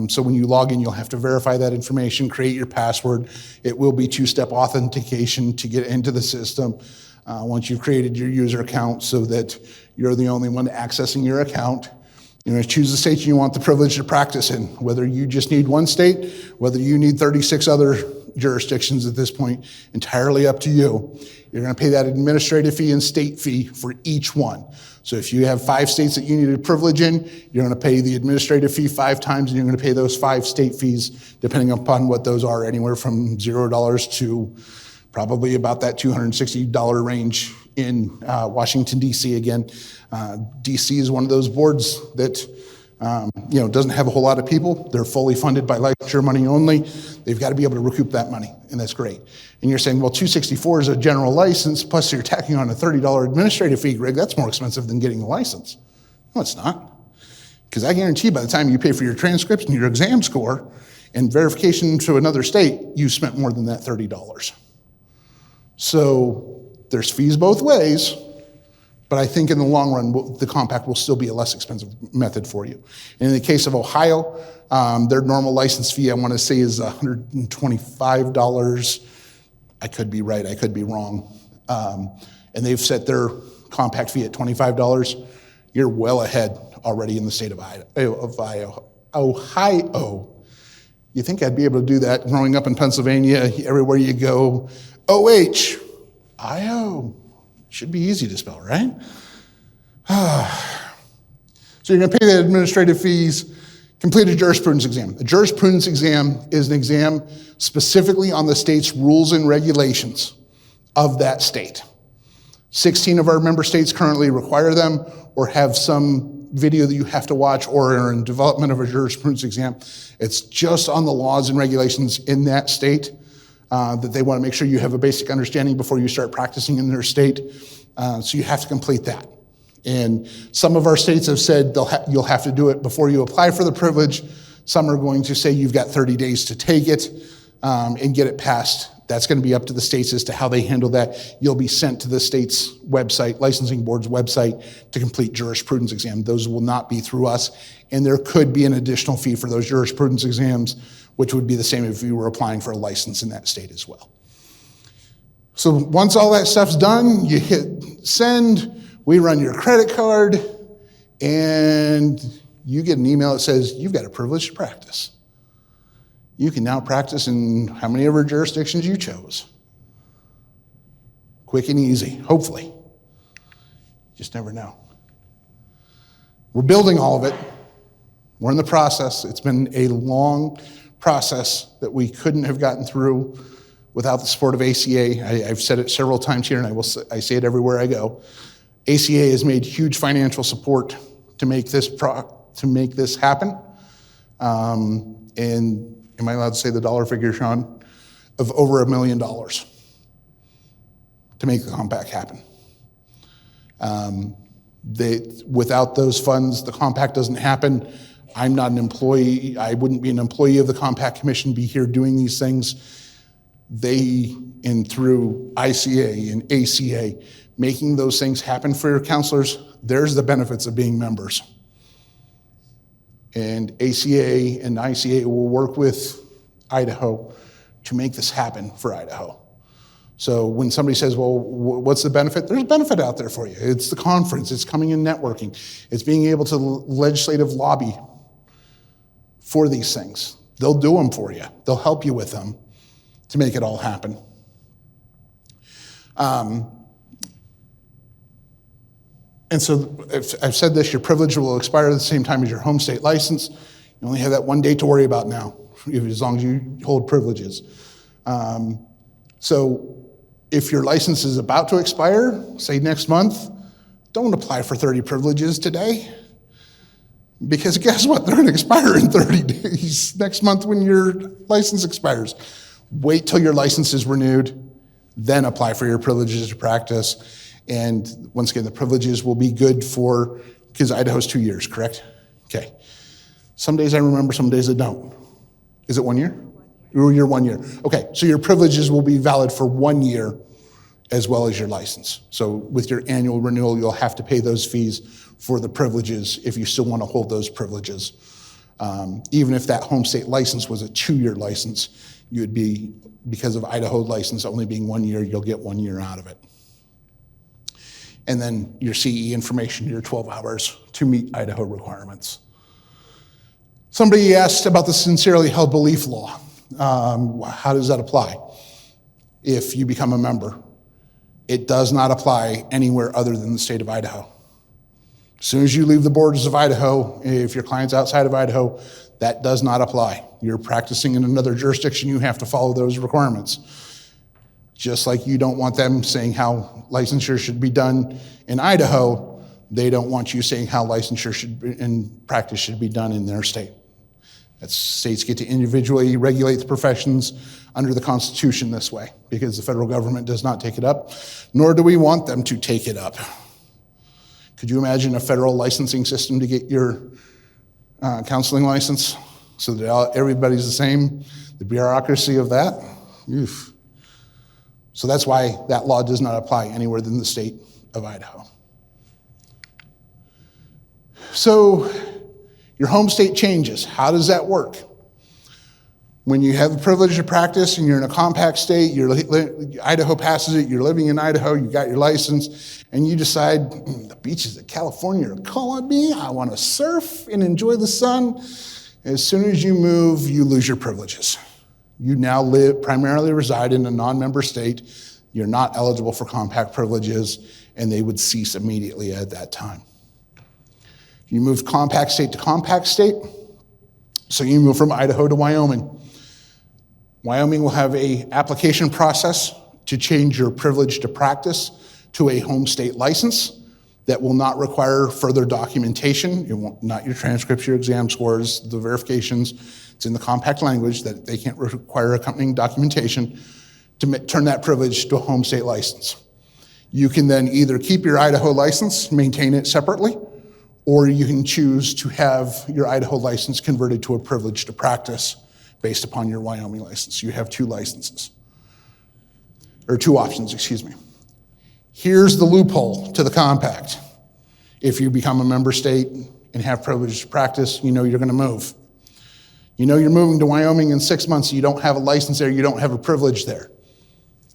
[SPEAKER 1] So when you log in, you'll have to verify that information, create your password. It will be two-step authentication to get into the system once you've created your user account, so that you're the only one accessing your account. Choose the state you want the privilege to practice in, whether you just need one state, whether you need 36 other jurisdictions at this point, entirely up to you. You're going to pay that administrative fee and state fee for each one. So if you have 5 states that you need a privilege in, you're going to pay the administrative fee 5 times, and you're going to pay those 5 state fees, depending upon what those are, anywhere from $0 to probably about that $260 range in Washington, D.C. Again, D.C. is one of those boards that doesn't have a whole lot of people. They're fully funded by licensure money only. They've got to be able to recoup that money, and that's great. And you're saying, well, $264 is a general license, plus you're tacking on a $30 administrative fee, Greg. That's more expensive than getting a license. No, it's not. Because I guarantee by the time you pay for your transcripts and your exam score and verification to another state, you spent more than that $30. So there's fees both ways, but I think in the long run, the compact will still be a less expensive method for you. And in the case of Ohio, their normal license fee, I want to say, is $125 I could be right, I could be wrong. And they've set their compact fee at $25. You're well ahead already in the state of Ohio. You think I'd be able to do that growing up in Pennsylvania, everywhere you go, OH, IO. Should be easy to spell, right? So you're gonna pay the administrative fees, complete a jurisprudence exam. A jurisprudence exam is an exam specifically on the state's rules and regulations of that state. 16 of our member states currently require them or have some video that you have to watch or are in development of a jurisprudence exam. It's just on the laws and regulations in that state that they want to make sure you have a basic understanding before you start practicing in their state. So you have to complete that. And some of our states have said you'll have to do it before you apply for the privilege. Some are going to say you've got 30 days to take it and get it passed. That's going to be up to the states as to how they handle that. You'll be sent to the state's website, licensing board's website, to complete jurisprudence exam. Those will not be through us. And there could be an additional fee for those jurisprudence exams, which would be the same if you were applying for a license in that state as well. So once all that stuff's done, you hit send, we run your credit card, and you get an email that says, you've got a privilege to practice. You can now practice in how many ever jurisdictions you chose. Quick and easy, hopefully. Just never know. We're building all of it. We're in the process. It's been a long process that we couldn't have gotten through without the support of ACA. I've said it several times here, and I say it everywhere I go. ACA has made huge financial support to make this happen. And am I allowed to say the dollar figure, Sean? Of over $1 million to make the compact happen. Without those funds, the compact doesn't happen. I'm not an employee. I wouldn't be an employee of the Compact Commission, be here doing these things. They, and through ICA and ACA, making those things happen for your counselors, there's the benefits of being members. And ACA and ICA will work with Idaho to make this happen for Idaho. So when somebody says, well, what's the benefit? There's a benefit out there for you. It's the conference, it's coming in networking, it's being able to legislative lobby for these things. They'll do them for you. They'll help you with them to make it all happen. And so I've said this, your privilege will expire at the same time as your home state license. You only have that one date to worry about now, as long as you hold privileges. So if your license is about to expire, say next month, don't apply for 30 privileges today. Because guess what? They're going to expire in 30 days next month when your license expires. Wait till your license is renewed, then apply for your privileges to practice. And once again, the privileges will be good for, because Idaho's 2 years, correct? Okay. Some days I remember, some days I don't. Is it 1 year? You're 1 year. Okay, so your privileges will be valid for 1 year as well as your license. So with your annual renewal, you'll have to pay those fees for the privileges if you still want to hold those privileges. Even if that home state license was a 2-year license, you would be, because of Idaho license only being 1 year, you'll get 1 year out of it. And then your CE information, your 12 hours to meet Idaho requirements. Somebody asked about the sincerely held belief law. How does that apply if you become a member? It does not apply anywhere other than the state of Idaho. As soon as you leave the borders of Idaho, if your client's outside of Idaho, that does not apply. You're practicing in another jurisdiction, you have to follow those requirements. Just like you don't want them saying how licensure should be done in Idaho, they don't want you saying how licensure should be, and practice should be done in their state. States get to individually regulate the professions under the Constitution this way, because the federal government does not take it up, nor do we want them to take it up. Could you imagine a federal licensing system to get your counseling license so that everybody's the same? The bureaucracy of that? Oof. So that's why that law does not apply anywhere than the state of Idaho. So your home state changes. How does that work? When you have the privilege to practice and you're in a compact state, Idaho passes it, you're living in Idaho, you got your license, and you decide, the beaches of California are calling me, I want to surf and enjoy the sun. As soon as you move, you lose your privileges. You now primarily reside in a non-member state. You're not eligible for compact privileges, and they would cease immediately at that time. You move compact state to compact state, so you move from Idaho to Wyoming. Wyoming will have an application process to change your privilege to practice to a home state license that will not require further documentation. It won't, not your transcripts, your exam scores, the verifications. It's in the compact language that they can't require accompanying documentation to turn that privilege to a home state license. You can then either keep your Idaho license, maintain it separately, or you can choose to have your Idaho license converted to a privilege to practice based upon your Wyoming license. You have two licenses, or two options, excuse me. Here's the loophole to the compact. If you become a member state and have privilege to practice, you know you're gonna move. You know you're moving to Wyoming in 6 months, you don't have a license there, you don't have a privilege there.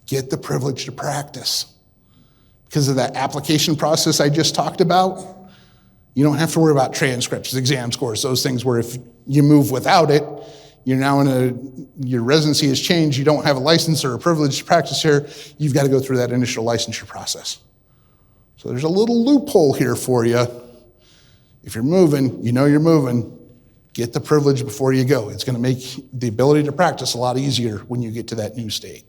[SPEAKER 1] Get the privilege to practice. Because of that application process I just talked about, you don't have to worry about transcripts, exam scores, those things where if you move without it, you're now your residency has changed, you don't have a license or a privilege to practice here, you've got to go through that initial licensure process. So there's a little loophole here for you. If you're moving, you know you're moving, get the privilege before you go. It's going to make the ability to practice a lot easier when you get to that new state.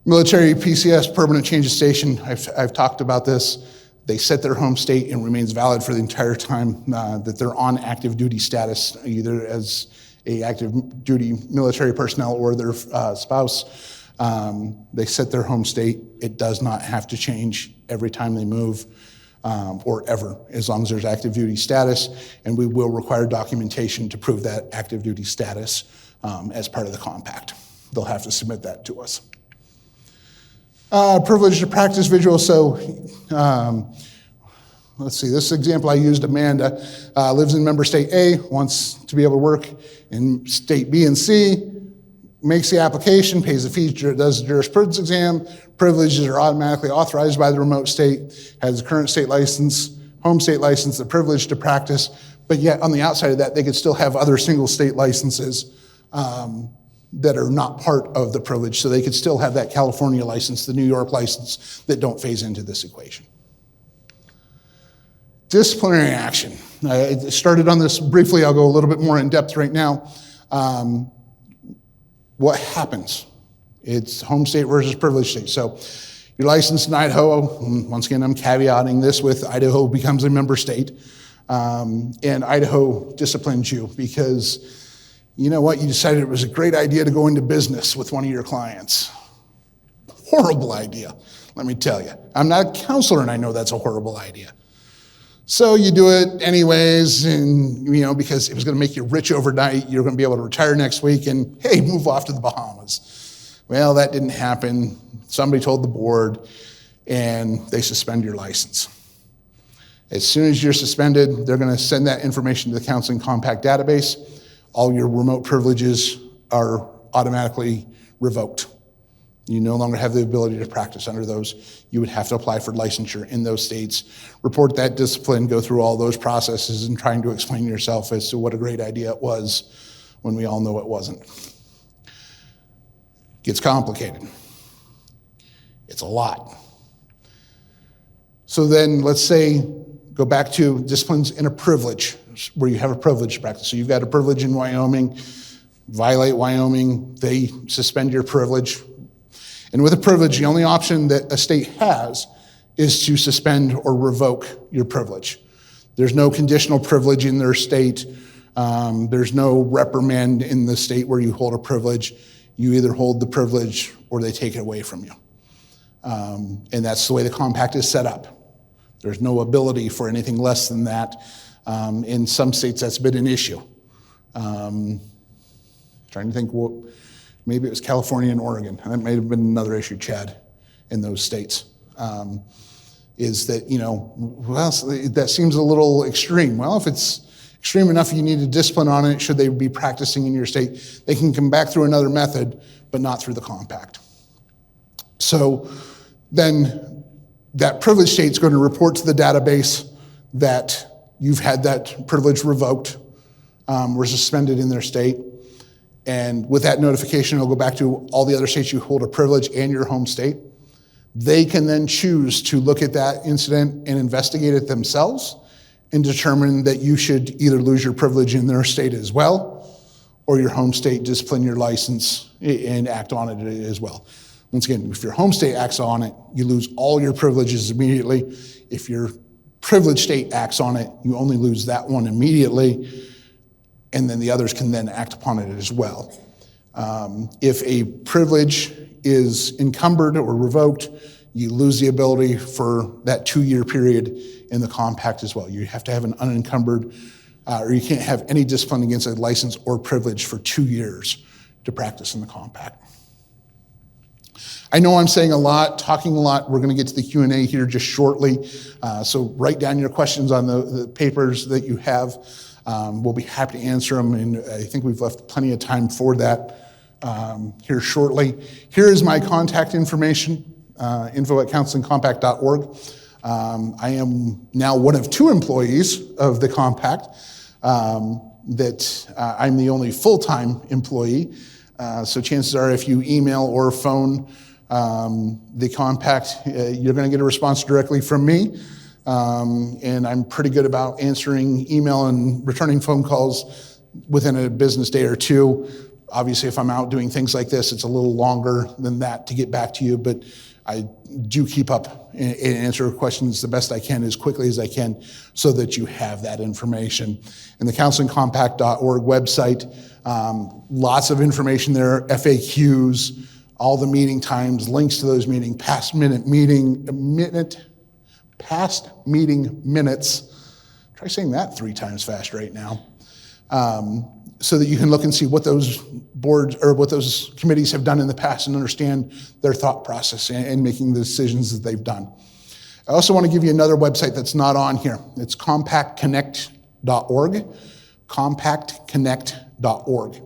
[SPEAKER 1] Military PCS, permanent change of station, I've talked about this. They set their home state and remains valid for the entire time that they're on active duty status, either as a active duty military personnel or their spouse. They set their home state. It does not have to change every time they move or ever, as long as there's active duty status, and we will require documentation to prove that active duty status as part of the compact. They'll have to submit that to us. Privilege to practice visual, so let's see, this example I used, Amanda lives in member state A, wants to be able to work in state B and C, makes the application, pays the fee, does the jurisprudence exam, privileges are automatically authorized by the remote state, has a current state license, home state license, the privilege to practice, but yet on the outside of that, they could still have other single state licenses that are not part of the privilege, so they could still have that California license, the New York license, that don't phase into this equation. Disciplinary action. I started on this briefly, I'll go a little bit more in depth right now. What happens? It's home state versus privilege state. So you're licensed in Idaho, once again I'm caveating this with Idaho becomes a member state, and Idaho disciplines you because you know what? You decided it was a great idea to go into business with one of your clients. Horrible idea, let me tell you. I'm not a counselor and I know that's a horrible idea. So you do it anyways, and you know, because it was gonna make you rich overnight, you're gonna be able to retire next week and hey, move off to the Bahamas. Well, that didn't happen. Somebody told the board and they suspend your license. As soon as you're suspended, they're gonna send that information to the Counseling Compact database. All your remote privileges are automatically revoked. You no longer have the ability to practice under those. You would have to apply for licensure in those states, report that discipline, go through all those processes and trying to explain yourself as to what a great idea it was when we all know it wasn't. Gets complicated. It's a lot. So then let's say, go back to disciplines in a privilege, where you have a privilege to practice. So you've got a privilege in Wyoming, violate Wyoming, they suspend your privilege. And with a privilege, the only option that a state has is to suspend or revoke your privilege. There's no conditional privilege in their state. There's no reprimand in the state where you hold a privilege. You either hold the privilege or they take it away from you. And that's the way the compact is set up. There's no ability for anything less than that. In some states, that's been an issue. Trying to think, maybe it was California and Oregon. That may have been another issue, Chad, in those states. Is that, you know, well, that seems a little extreme. Well, if extreme enough you need a discipline on it, should they be practicing in your state, they can come back through another method, but not through the compact. So then that privileged state is going to report to the database that you've had that privilege revoked or suspended in their state. And with that notification, it'll go back to all the other states you hold a privilege and your home state. They can then choose to look at that incident and investigate it themselves and determine that you should either lose your privilege in their state as well, or your home state discipline your license and act on it as well. Once again, if your home state acts on it, you lose all your privileges immediately. If your privileged state acts on it, you only lose that one immediately, and then the others can then act upon it as well. If a privilege is encumbered or revoked, you lose the ability for that 2-year period in the compact as well. You have to have an unencumbered, or you can't have any discipline against a license or privilege for 2 years to practice in the compact. I know I'm saying a lot, talking a lot. We're going to get to the Q&A here just shortly. So write down your questions on the papers that you have. We'll be happy to answer them, and I think we've left plenty of time for that here shortly. Here is my contact information, info@counselingcompact.org. I am now one of 2 employees of the compact, that I'm the only full-time employee. So chances are if you email or phone the compact, you're going to get a response directly from me. And I'm pretty good about answering email and returning phone calls within a business day or 2. Obviously, if I'm out doing things like this, it's a little longer than that to get back to you, but I do keep up and answer questions the best I can as quickly as I can so that you have that information. And the counselingcompact.org website, lots of information there, FAQs, all the meeting times, links to those meetings, past meeting minutes. Try saying that 3 times fast right now. So that you can look and see what those boards or what those committees have done in the past and understand their thought process and making the decisions that they've done. I also want to give you another website that's not on here. It's compactconnect.org, compactconnect.org.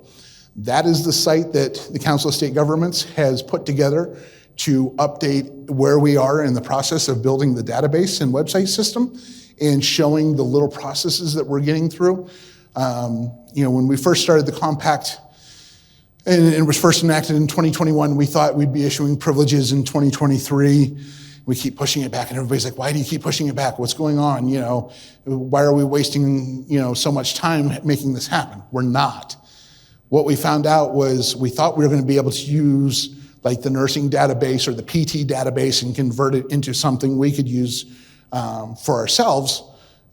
[SPEAKER 1] That is the site that the Council of State Governments has put together to update where we are in the process of building the database and website system and showing the little processes that we're getting through. When we first started the compact and it was first enacted in 2021, we thought we'd be issuing privileges in 2023. We keep pushing it back and everybody's like, why do you keep pushing it back? What's going on? Why are we wasting, so much time making this happen? We're not. What we found out was we thought we were going to be able to use like the nursing database or the PT database and convert it into something we could use for ourselves,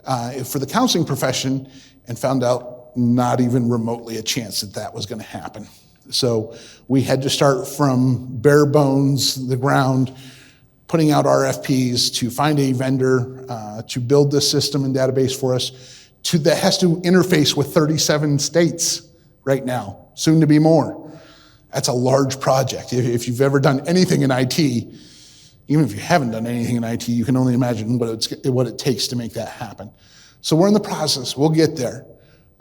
[SPEAKER 1] for the counseling profession, and found out not even remotely a chance that that was going to happen. So we had to start from bare bones, the ground, putting out RFPs to find a vendor to build this system and database for us that has to interface with 37 states right now, soon to be more. That's a large project. If you've ever done anything in IT, even if you haven't done anything in IT, you can only imagine what it takes to make that happen. So we're in the process. We'll get there.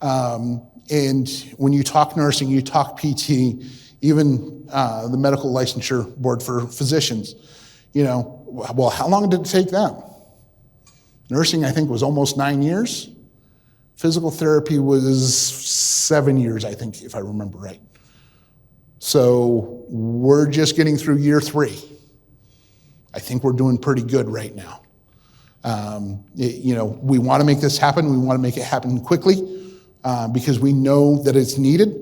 [SPEAKER 1] And when you talk nursing, you talk PT, even the medical licensure board for physicians, well, how long did it take them? Nursing, I think, was almost 9 years. Physical therapy was 7 years, I think, if I remember right. So we're just getting through year 3. I think we're doing pretty good right now. We want to make this happen. We want to make it happen quickly because we know that it's needed.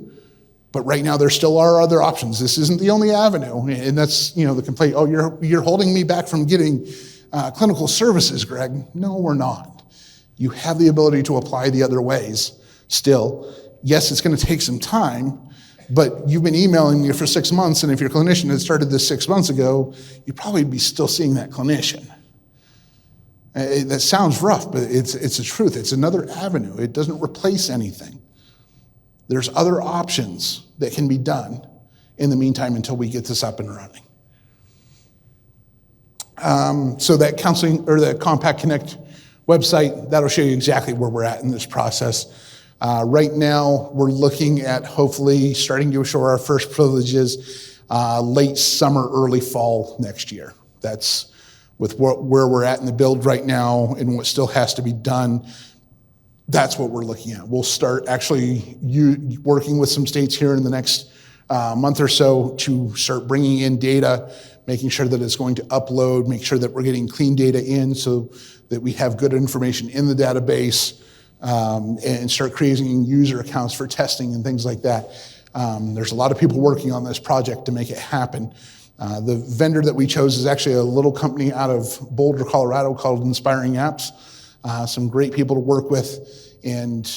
[SPEAKER 1] But right now, there still are other options. This isn't the only avenue. And that's, the complaint, oh, you're holding me back from getting clinical services, Greg. No, we're not. You have the ability to apply the other ways still. Yes, it's going to take some time, but you've been emailing me for 6 months, and if your clinician had started this 6 months ago, you'd probably be still seeing that clinician. That sounds rough, but it's the truth. It's another avenue. It doesn't replace anything. There's other options that can be done in the meantime until we get this up and running. So that counseling or the Compact Connect website, that'll show you exactly where we're at in this process. Right now, we're looking at hopefully starting to show our first privileges late summer, early fall next year. That's with where we're at in the build right now and what still has to be done. That's what we're looking at. We'll start actually working with some states here in the next month or so to start bringing in data, making sure that it's going to upload, make sure that we're getting clean data in so that we have good information in the database, and start creating user accounts for testing and things like that. There's a lot of people working on this project to make it happen. The vendor that we chose is actually a little company out of Boulder, Colorado called Inspiring Apps. Some great people to work with, and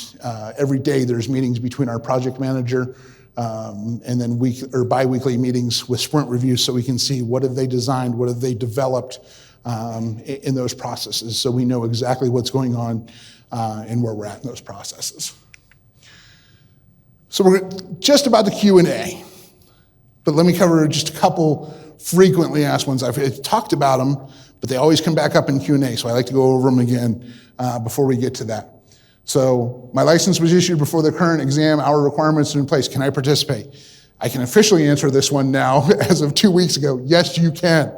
[SPEAKER 1] every day there's meetings between our project manager and then bi-weekly meetings with sprint reviews so we can see what have they designed, what have they developed in those processes, so we know exactly what's going on and where we're at in those processes. So we're just about the Q&A, but let me cover just a couple frequently asked ones. I've talked about them, but they always come back up in Q&A, so I like to go over them again before we get to that. So my license was issued before the current exam. Our requirements are in place. Can I participate? I can officially answer this one now as of 2 weeks ago. Yes, you can.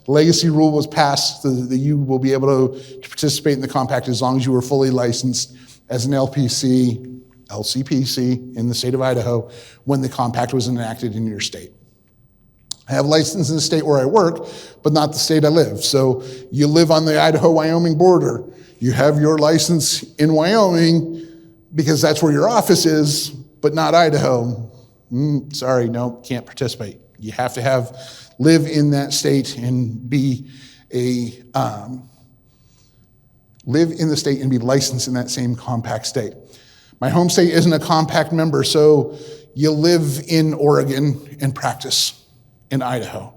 [SPEAKER 1] The legacy rule was passed so that you will be able to participate in the compact as long as you are fully licensed as an LCPC in the state of Idaho when the compact was enacted in your state. I have a license in the state where I work, but not the state I live. So you live on the Idaho-Wyoming border. You have your license in Wyoming because that's where your office is, but not Idaho. Sorry, no, can't participate. You have to live in that state and live in the state and be licensed in that same compact state. My home state isn't a compact member, so you live in Oregon and practice in Idaho.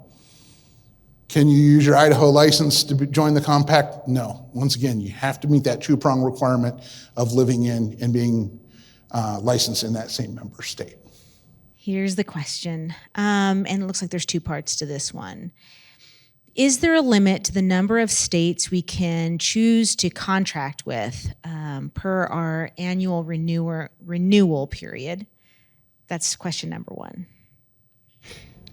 [SPEAKER 1] Can you use your Idaho license to join the compact? No. Once again, you have to meet that two-prong requirement of living in and being licensed in that same member state.
[SPEAKER 3] Here's the question, and it looks like there's two parts to this one. Is there a limit to the number of states we can choose to contract with per our annual renewal period? That's question number one.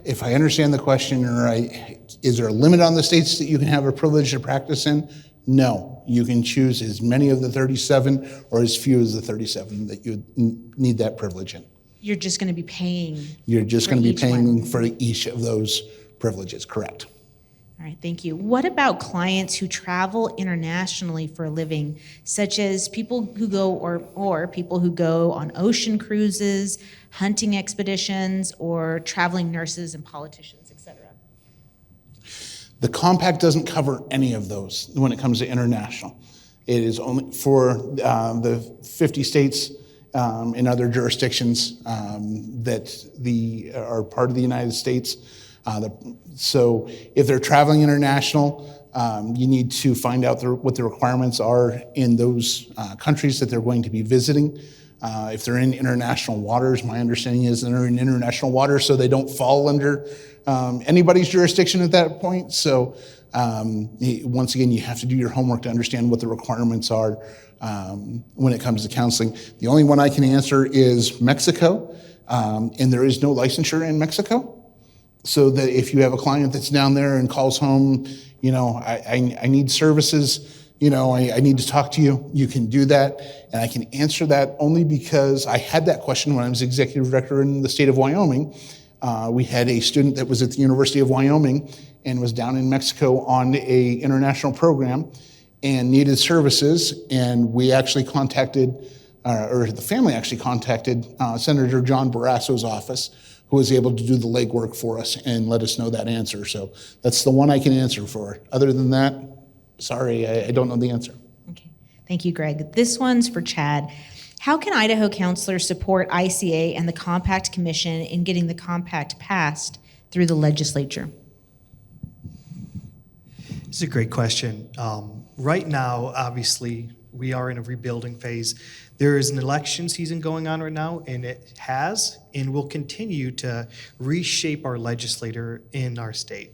[SPEAKER 1] If I understand the question right, is there a limit on the states that you can have a privilege to practice in? No. You can choose as many of the 37 or as few as the 37 that you need that privilege in.
[SPEAKER 3] You're just going to be paying.
[SPEAKER 1] You're just going to be paying for each of those privileges, correct.
[SPEAKER 3] All right, thank you. What about clients who travel internationally for a living, such as people who go or people who go on ocean cruises, hunting expeditions, or traveling nurses and politicians, et cetera?
[SPEAKER 1] The compact doesn't cover any of those when it comes to international. It is only for the 50 states and other jurisdictions that are part of the United States. So if they're traveling international, you need to find out what the requirements are in those countries that they're going to be visiting. If they're in international waters, my understanding is they're in international waters, so they don't fall under anybody's jurisdiction at that point. So once again, you have to do your homework to understand what the requirements are when it comes to counseling. The only one I can answer is Mexico, and there is no licensure in Mexico. So that if you have a client that's down there and calls home, I need services, I need to talk to you, you can do that. And I can answer that only because I had that question when I was executive director in the state of Wyoming. We had a student that was at the University of Wyoming and was down in Mexico on a international program and needed services. And we actually contacted, or the family actually contacted Senator John Barrasso's office, who was able to do the legwork for us and let us know that answer. So that's the one I can answer for. Other than that, sorry, I don't know the answer.
[SPEAKER 3] Okay, thank you, Greg. This one's for Chad. How can Idaho counselors support ICA and the Compact Commission in getting the compact passed through the legislature?
[SPEAKER 4] It's a great question. Right now, obviously, we are in a rebuilding phase. There is an election season going on right now, and it has and will continue to reshape our legislature in our state.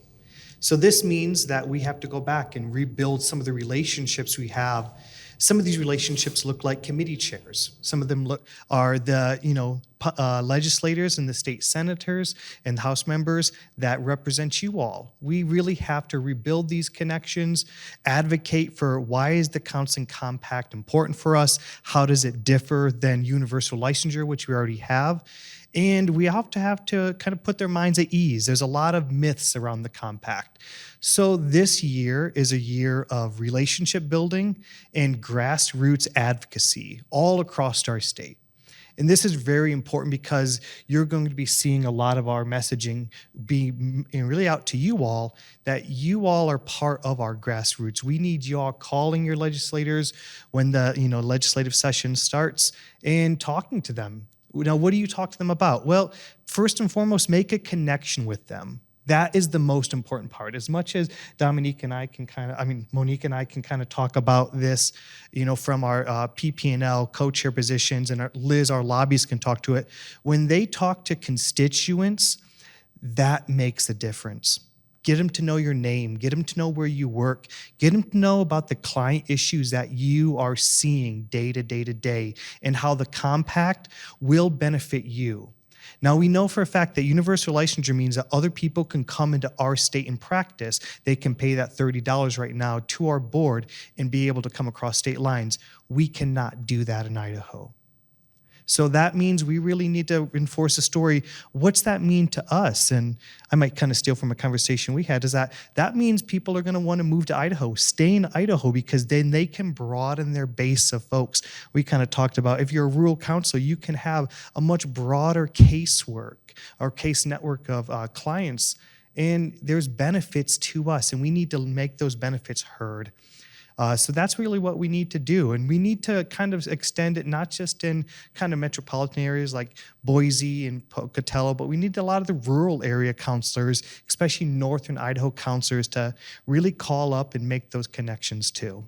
[SPEAKER 4] So this means that we have to go back and rebuild some of the relationships we have Some of these relationships look like committee chairs. Some of them are the legislators and the state senators and House members that represent you all. We really have to rebuild these connections, advocate for why is the counseling compact important for us, how does it differ than universal licensure, which we already have. And we have to kind of put their minds at ease. There's a lot of myths around the compact. So this year is a year of relationship building and grassroots advocacy all across our state. And this is very important because you're going to be seeing a lot of our messaging be really out to you all, that you all are part of our grassroots. We need you all calling your legislators when the legislative session starts and talking to them. Now, what do you talk to them about? Well, first and foremost, make a connection with them. That is the most important part. As much as Monique and I can kind of talk about this, from our PP&L co-chair positions, and Liz, our lobbyists, can talk to it. When they talk to constituents, that makes a difference. Get them to know your name. Get them to know where you work. Get them to know about the client issues that you are seeing day to day to day and how the compact will benefit you. Now, we know for a fact that universal licensure means that other people can come into our state and practice. They can pay that $30 right now to our board and be able to come across state lines. We cannot do that in Idaho. So that means we really need to enforce a story. What's that mean to us? And I might kind of steal from a conversation we had, is that means people are going to want to move to Idaho, stay in Idaho, because then they can broaden their base of folks. We kind of talked about, if you're a rural counselor, you can have a much broader casework or case network of clients, and there's benefits to us, and we need to make those benefits heard. So that's really what we need to do. And we need to kind of extend it not just in kind of metropolitan areas like Boise and Pocatello, but we need a lot of the rural area counselors, especially northern Idaho counselors, to really call up and make those connections too.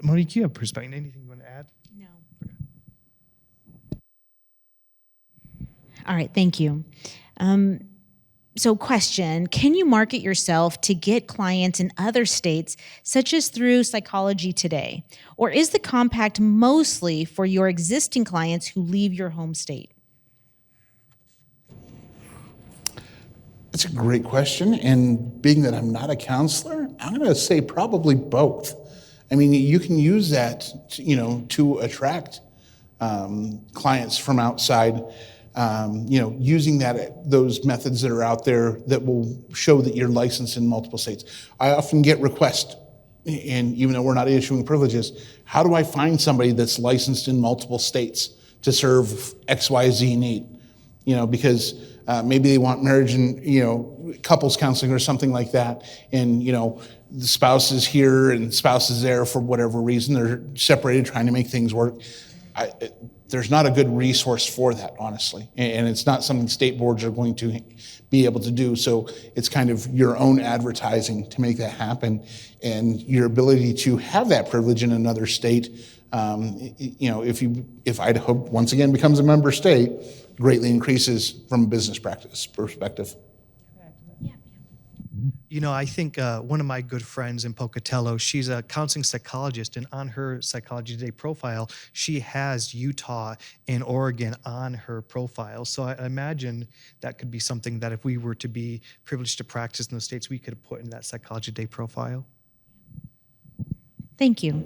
[SPEAKER 4] Monique, you have perspective. Anything you want to add?
[SPEAKER 3] No. All right, thank you. So question, can you market yourself to get clients in other states, such as through Psychology Today? Or is the compact mostly for your existing clients who leave your home state?
[SPEAKER 1] It's a great question, and being that I'm not a counselor, I'm going to say probably both. I mean, you can use that, to attract clients from outside. Using those methods that are out there that will show that you're licensed in multiple states. I often get requests, and even though we're not issuing privileges, how do I find somebody that's licensed in multiple states to serve XYZ need? Because maybe they want marriage and, couples counseling or something like that. And, the spouse is here and the spouse is there for whatever reason. They're separated, trying to make things work. There's not a good resource for that, honestly. And it's not something state boards are going to be able to do. So it's kind of your own advertising to make that happen. And your ability to have that privilege in another state, if Idaho once again becomes a member state, greatly increases from a business practice perspective.
[SPEAKER 4] I think one of my good friends in Pocatello, she's a counseling psychologist, and on her Psychology Today profile, she has Utah and Oregon on her profile. So I imagine that could be something that if we were to be privileged to practice in those states, we could put in that Psychology Today profile.
[SPEAKER 3] Thank you.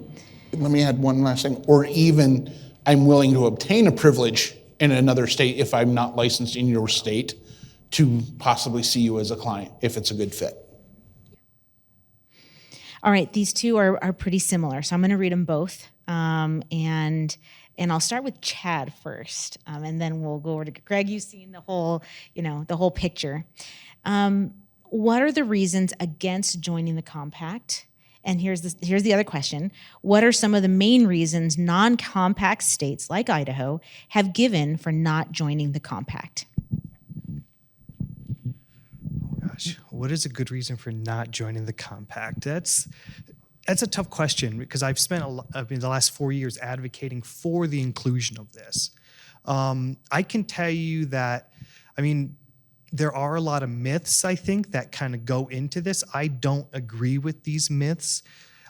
[SPEAKER 1] Let me add one last thing. Or even I'm willing to obtain a privilege in another state if I'm not licensed in your state to possibly see you as a client if it's a good fit.
[SPEAKER 3] All right, these two are pretty similar, so I'm going to read them both, and I'll start with Chad first, and then we'll go over to Greg. You've seen the whole picture. What are the reasons against joining the compact? And here's the other question: what are some of the main reasons non-compact states like Idaho have given for not joining the compact?
[SPEAKER 4] What is a good reason for not joining the compact? That's a tough question, because I've spent the last 4 years advocating for the inclusion of this. I can tell you that, there are a lot of myths, I think, that kind of go into this. I don't agree with these myths.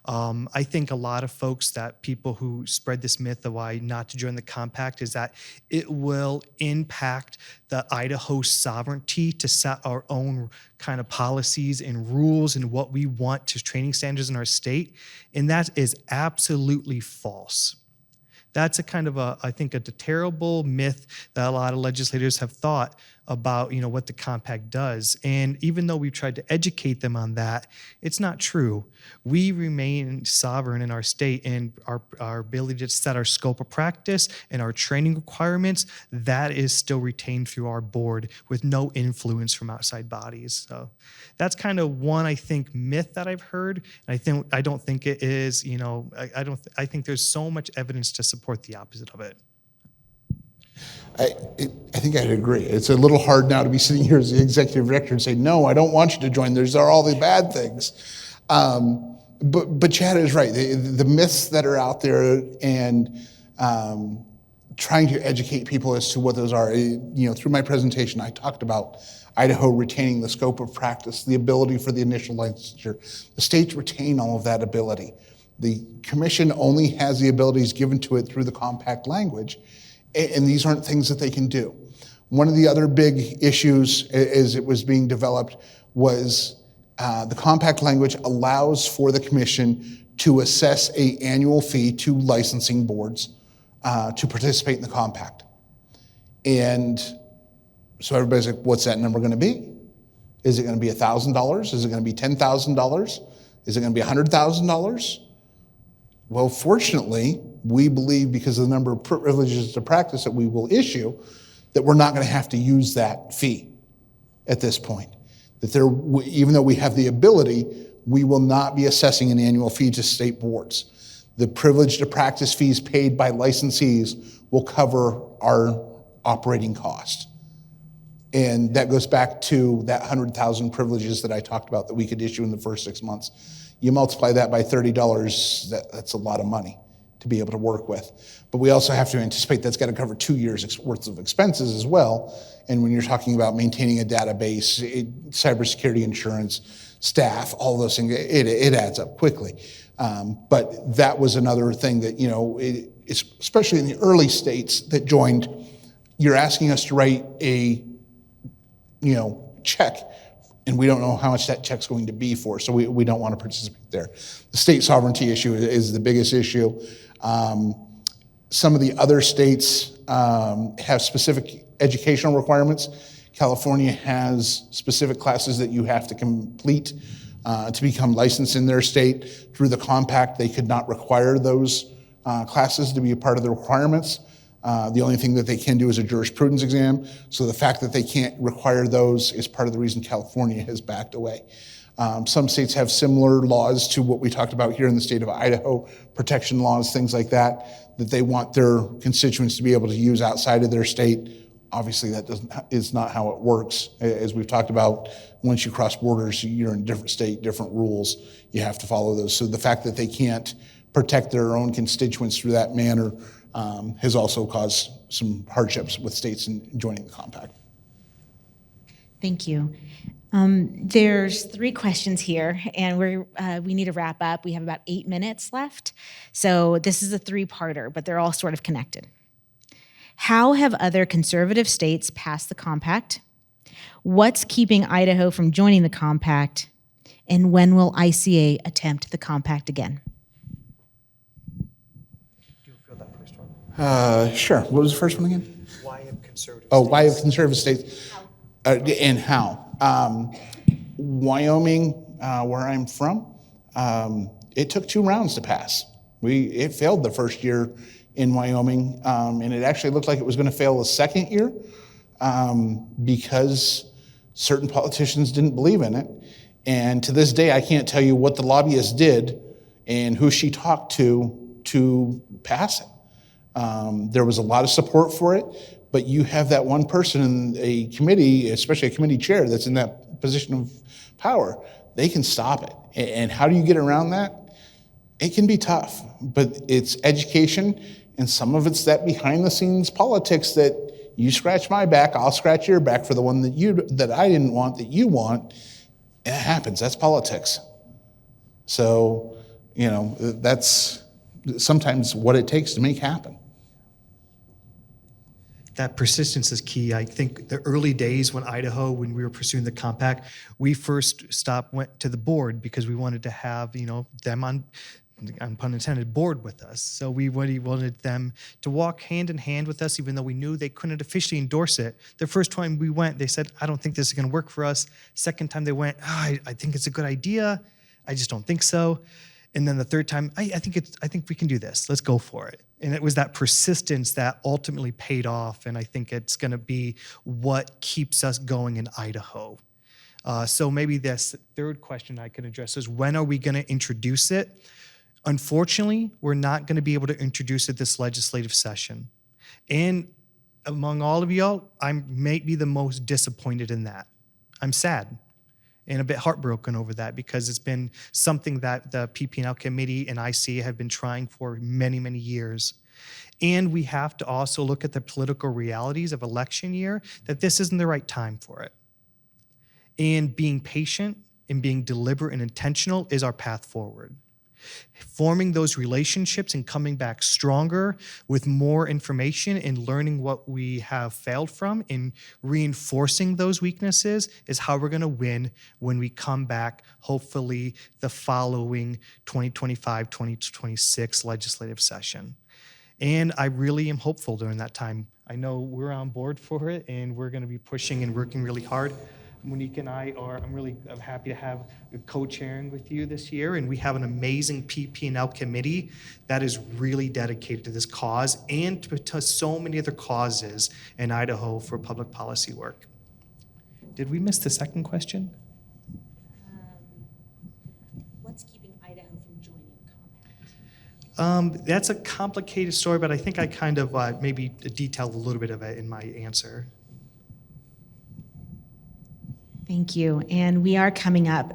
[SPEAKER 4] I think a lot of folks, that people who spread this myth of why not to join the compact, is that it will impact the Idaho sovereignty to set our own kind of policies and rules and what we want to training standards in our state. And that is absolutely false. That's a kind of I think a terrible myth that a lot of legislators have thought about, what the compact does. And even though we've tried to educate them on that, it's not true. We remain sovereign in our state, and our ability to set our scope of practice and our training requirements, that is still retained through our board with no influence from outside bodies. So that's kind of one, I think, myth that I've heard. And I don't think it is, I think there's so much evidence to support the opposite of it.
[SPEAKER 1] I think I'd agree. It's a little hard now to be sitting here as the executive director and say, no, I don't want you to join. These are all the bad things. But Chad is right. The myths that are out there, and trying to educate people as to what those are. Through my presentation, I talked about Idaho retaining the scope of practice, the ability for the initial licensure. The states retain all of that ability. The commission only has the abilities given to it through the compact language, and these aren't things that they can do. One of the other big issues as it was being developed was the compact language allows for the commission to assess an annual fee to licensing boards to participate in the compact. And so everybody's like, what's that number going to be? Is it going to be $1,000? Is it going to be $10,000? Is it going to be $100,000? Well, fortunately, we believe, because of the number of privileges to practice that we will issue, that we're not going to have to use that fee at this point. That even though we have the ability, we will not be assessing an annual fee to state boards. The privilege to practice fees paid by licensees will cover our operating cost. And that goes back to that 100,000 privileges that I talked about that we could issue in the first 6 months. You multiply that by $30, that's a lot of money to be able to work with. But we also have to anticipate that's got to cover 2 years worth of expenses as well. And when you're talking about maintaining a database, cybersecurity insurance, staff, all those things, it adds up quickly. But that was another thing that, especially in the early states that joined, you're asking us to write a, check, and we don't know how much that check's going to be for, so we don't want to participate there. The state sovereignty issue is the biggest issue. Some of the other states have specific educational requirements. California has specific classes that you have to complete to become licensed in their state. Through the compact, they could not require those classes to be a part of the requirements. The only thing that they can do is a jurisprudence exam. So the fact that they can't require those is part of the reason California has backed away. Some states have similar laws to what we talked about here in the state of Idaho, protection laws, things like that they want their constituents to be able to use outside of their state. Obviously, that is not how it works. As we've talked about, once you cross borders, you're in a different state, different rules. You have to follow those. So the fact that they can't protect their own constituents through that manner has also caused some hardships with states in joining the compact.
[SPEAKER 3] Thank you. There's 3 questions here, and we need to wrap up. We have about 8 minutes left. So this is a 3-parter, but they're all sort of connected. How have other conservative states passed the compact? What's keeping Idaho from joining the compact? And when will ICA attempt the compact again?
[SPEAKER 1] Sure. What was the first one again?
[SPEAKER 4] Why have conservative
[SPEAKER 1] why have conservative states and how? Wyoming, where I'm from, it took 2 rounds to pass. It failed the first year in Wyoming, and it actually looked like it was going to fail the second year because certain politicians didn't believe in it. And to this day, I can't tell you what the lobbyist did and who she talked to pass it. There was a lot of support for it, but you have that one person in a committee, especially a committee chair that's in that position of power, they can stop it. And how do you get around that? It can be tough, but it's education, and some of it's that behind the scenes politics that you scratch my back, I'll scratch your back for the one that I didn't want, that you want. It happens, that's politics. So That's sometimes what it takes to make happen.
[SPEAKER 4] That persistence is key. I think the early days when when we were pursuing the compact, we first went to the board because we wanted to have, them on pun intended, board with us. So we really wanted them to walk hand in hand with us, even though we knew they couldn't officially endorse it. The first time we went, they said, I don't think this is going to work for us. Second time they went, I think it's a good idea. I just don't think so. And then the third time, I think we can do this. Let's go for it. And it was that persistence that ultimately paid off. And I think it's going to be what keeps us going in Idaho. So maybe this third question I can address is, when are we going to introduce it? Unfortunately, we're not going to be able to introduce it this legislative session. And among all of y'all, I may be the most disappointed in that. I'm sad and a bit heartbroken over that, because it's been something that the PP&L committee and ICA have been trying for many, many years. And we have to also look at the political realities of election year, that this isn't the right time for it. And being patient and being deliberate and intentional is our path forward. Forming those relationships and coming back stronger with more information and learning what we have failed from and reinforcing those weaknesses is how we're going to win when we come back, hopefully the following 2025-2026 legislative session. And I really am hopeful during that time. I know we're on board for it, and we're going to be pushing and working really hard. Monique and I'm happy to have co-chairing with you this year, and we have an amazing PP&L committee that is really dedicated to this cause and to so many other causes in Idaho for public policy work. Did we miss the second question?
[SPEAKER 3] What's keeping Idaho from joining the compact?
[SPEAKER 4] That's a complicated story, but I think I kind of maybe detailed a little bit of it in my answer.
[SPEAKER 3] Thank you. And we are coming up.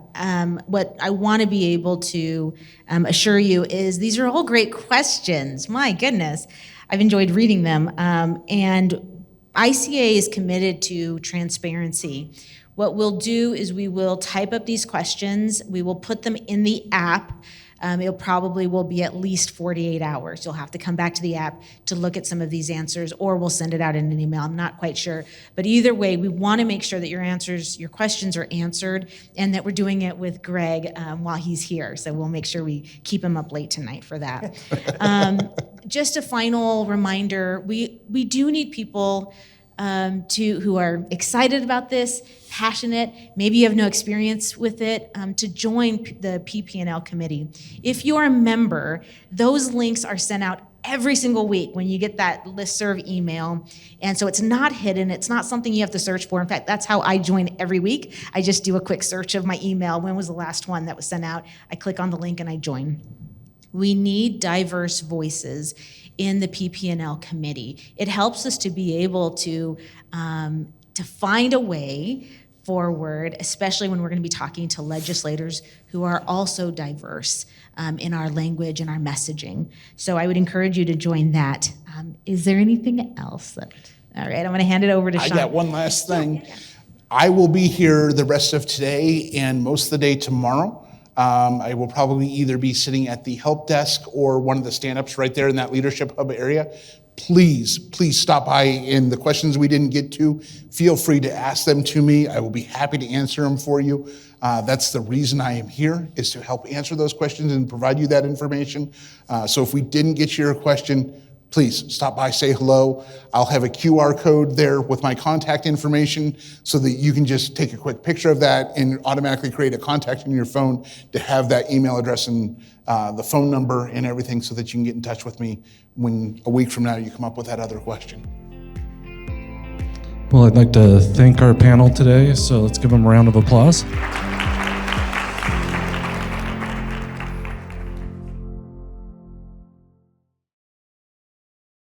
[SPEAKER 3] What I want to be able to assure you is these are all great questions. My goodness, I've enjoyed reading them. And ICA is committed to transparency. What we'll do is we will type up these questions. We will put them in the app. It probably will be at least 48 hours. You'll have to come back to the app to look at some of these answers, or we'll send it out in an email. I'm not quite sure. But either way, we want to make sure that your questions are answered, and that we're doing it with Greg while he's here. So we'll make sure we keep him up late tonight for that. Just a final reminder, we do need people who are excited about this, passionate, maybe you have no experience with it, to join the PP&L committee. If you're a member, those links are sent out every single week when you get that listserv email. And so it's not hidden. It's not something you have to search for. In fact, that's how I join every week. I just do a quick search of my email. When was the last one that was sent out? I click on the link and I join. We need diverse voices in the PP&L committee. It helps us to be able to find a way forward, especially when we're going to be talking to legislators who are also diverse in our language and our messaging. So I would encourage you to join that. Is there anything else? All right, I'm going to hand it over to Sean.
[SPEAKER 1] I got one last thing. I will be here the rest of today and most of the day tomorrow. I will probably either be sitting at the help desk or one of the stand-ups right there in that leadership hub area. Please stop by, and the questions we didn't get to, feel free to ask them to me. I will be happy to answer them for you. That's the reason I am here, is to help answer those questions and provide you that information. So if we didn't get your question, please stop by, say hello. I'll have a QR code there with my contact information so that you can just take a quick picture of that and automatically create a contact in your phone to have that email address and the phone number and everything so that you can get in touch with me when a week from now you come up with that other question.
[SPEAKER 5] Well, I'd like to thank our panel today, so let's give them a round of applause.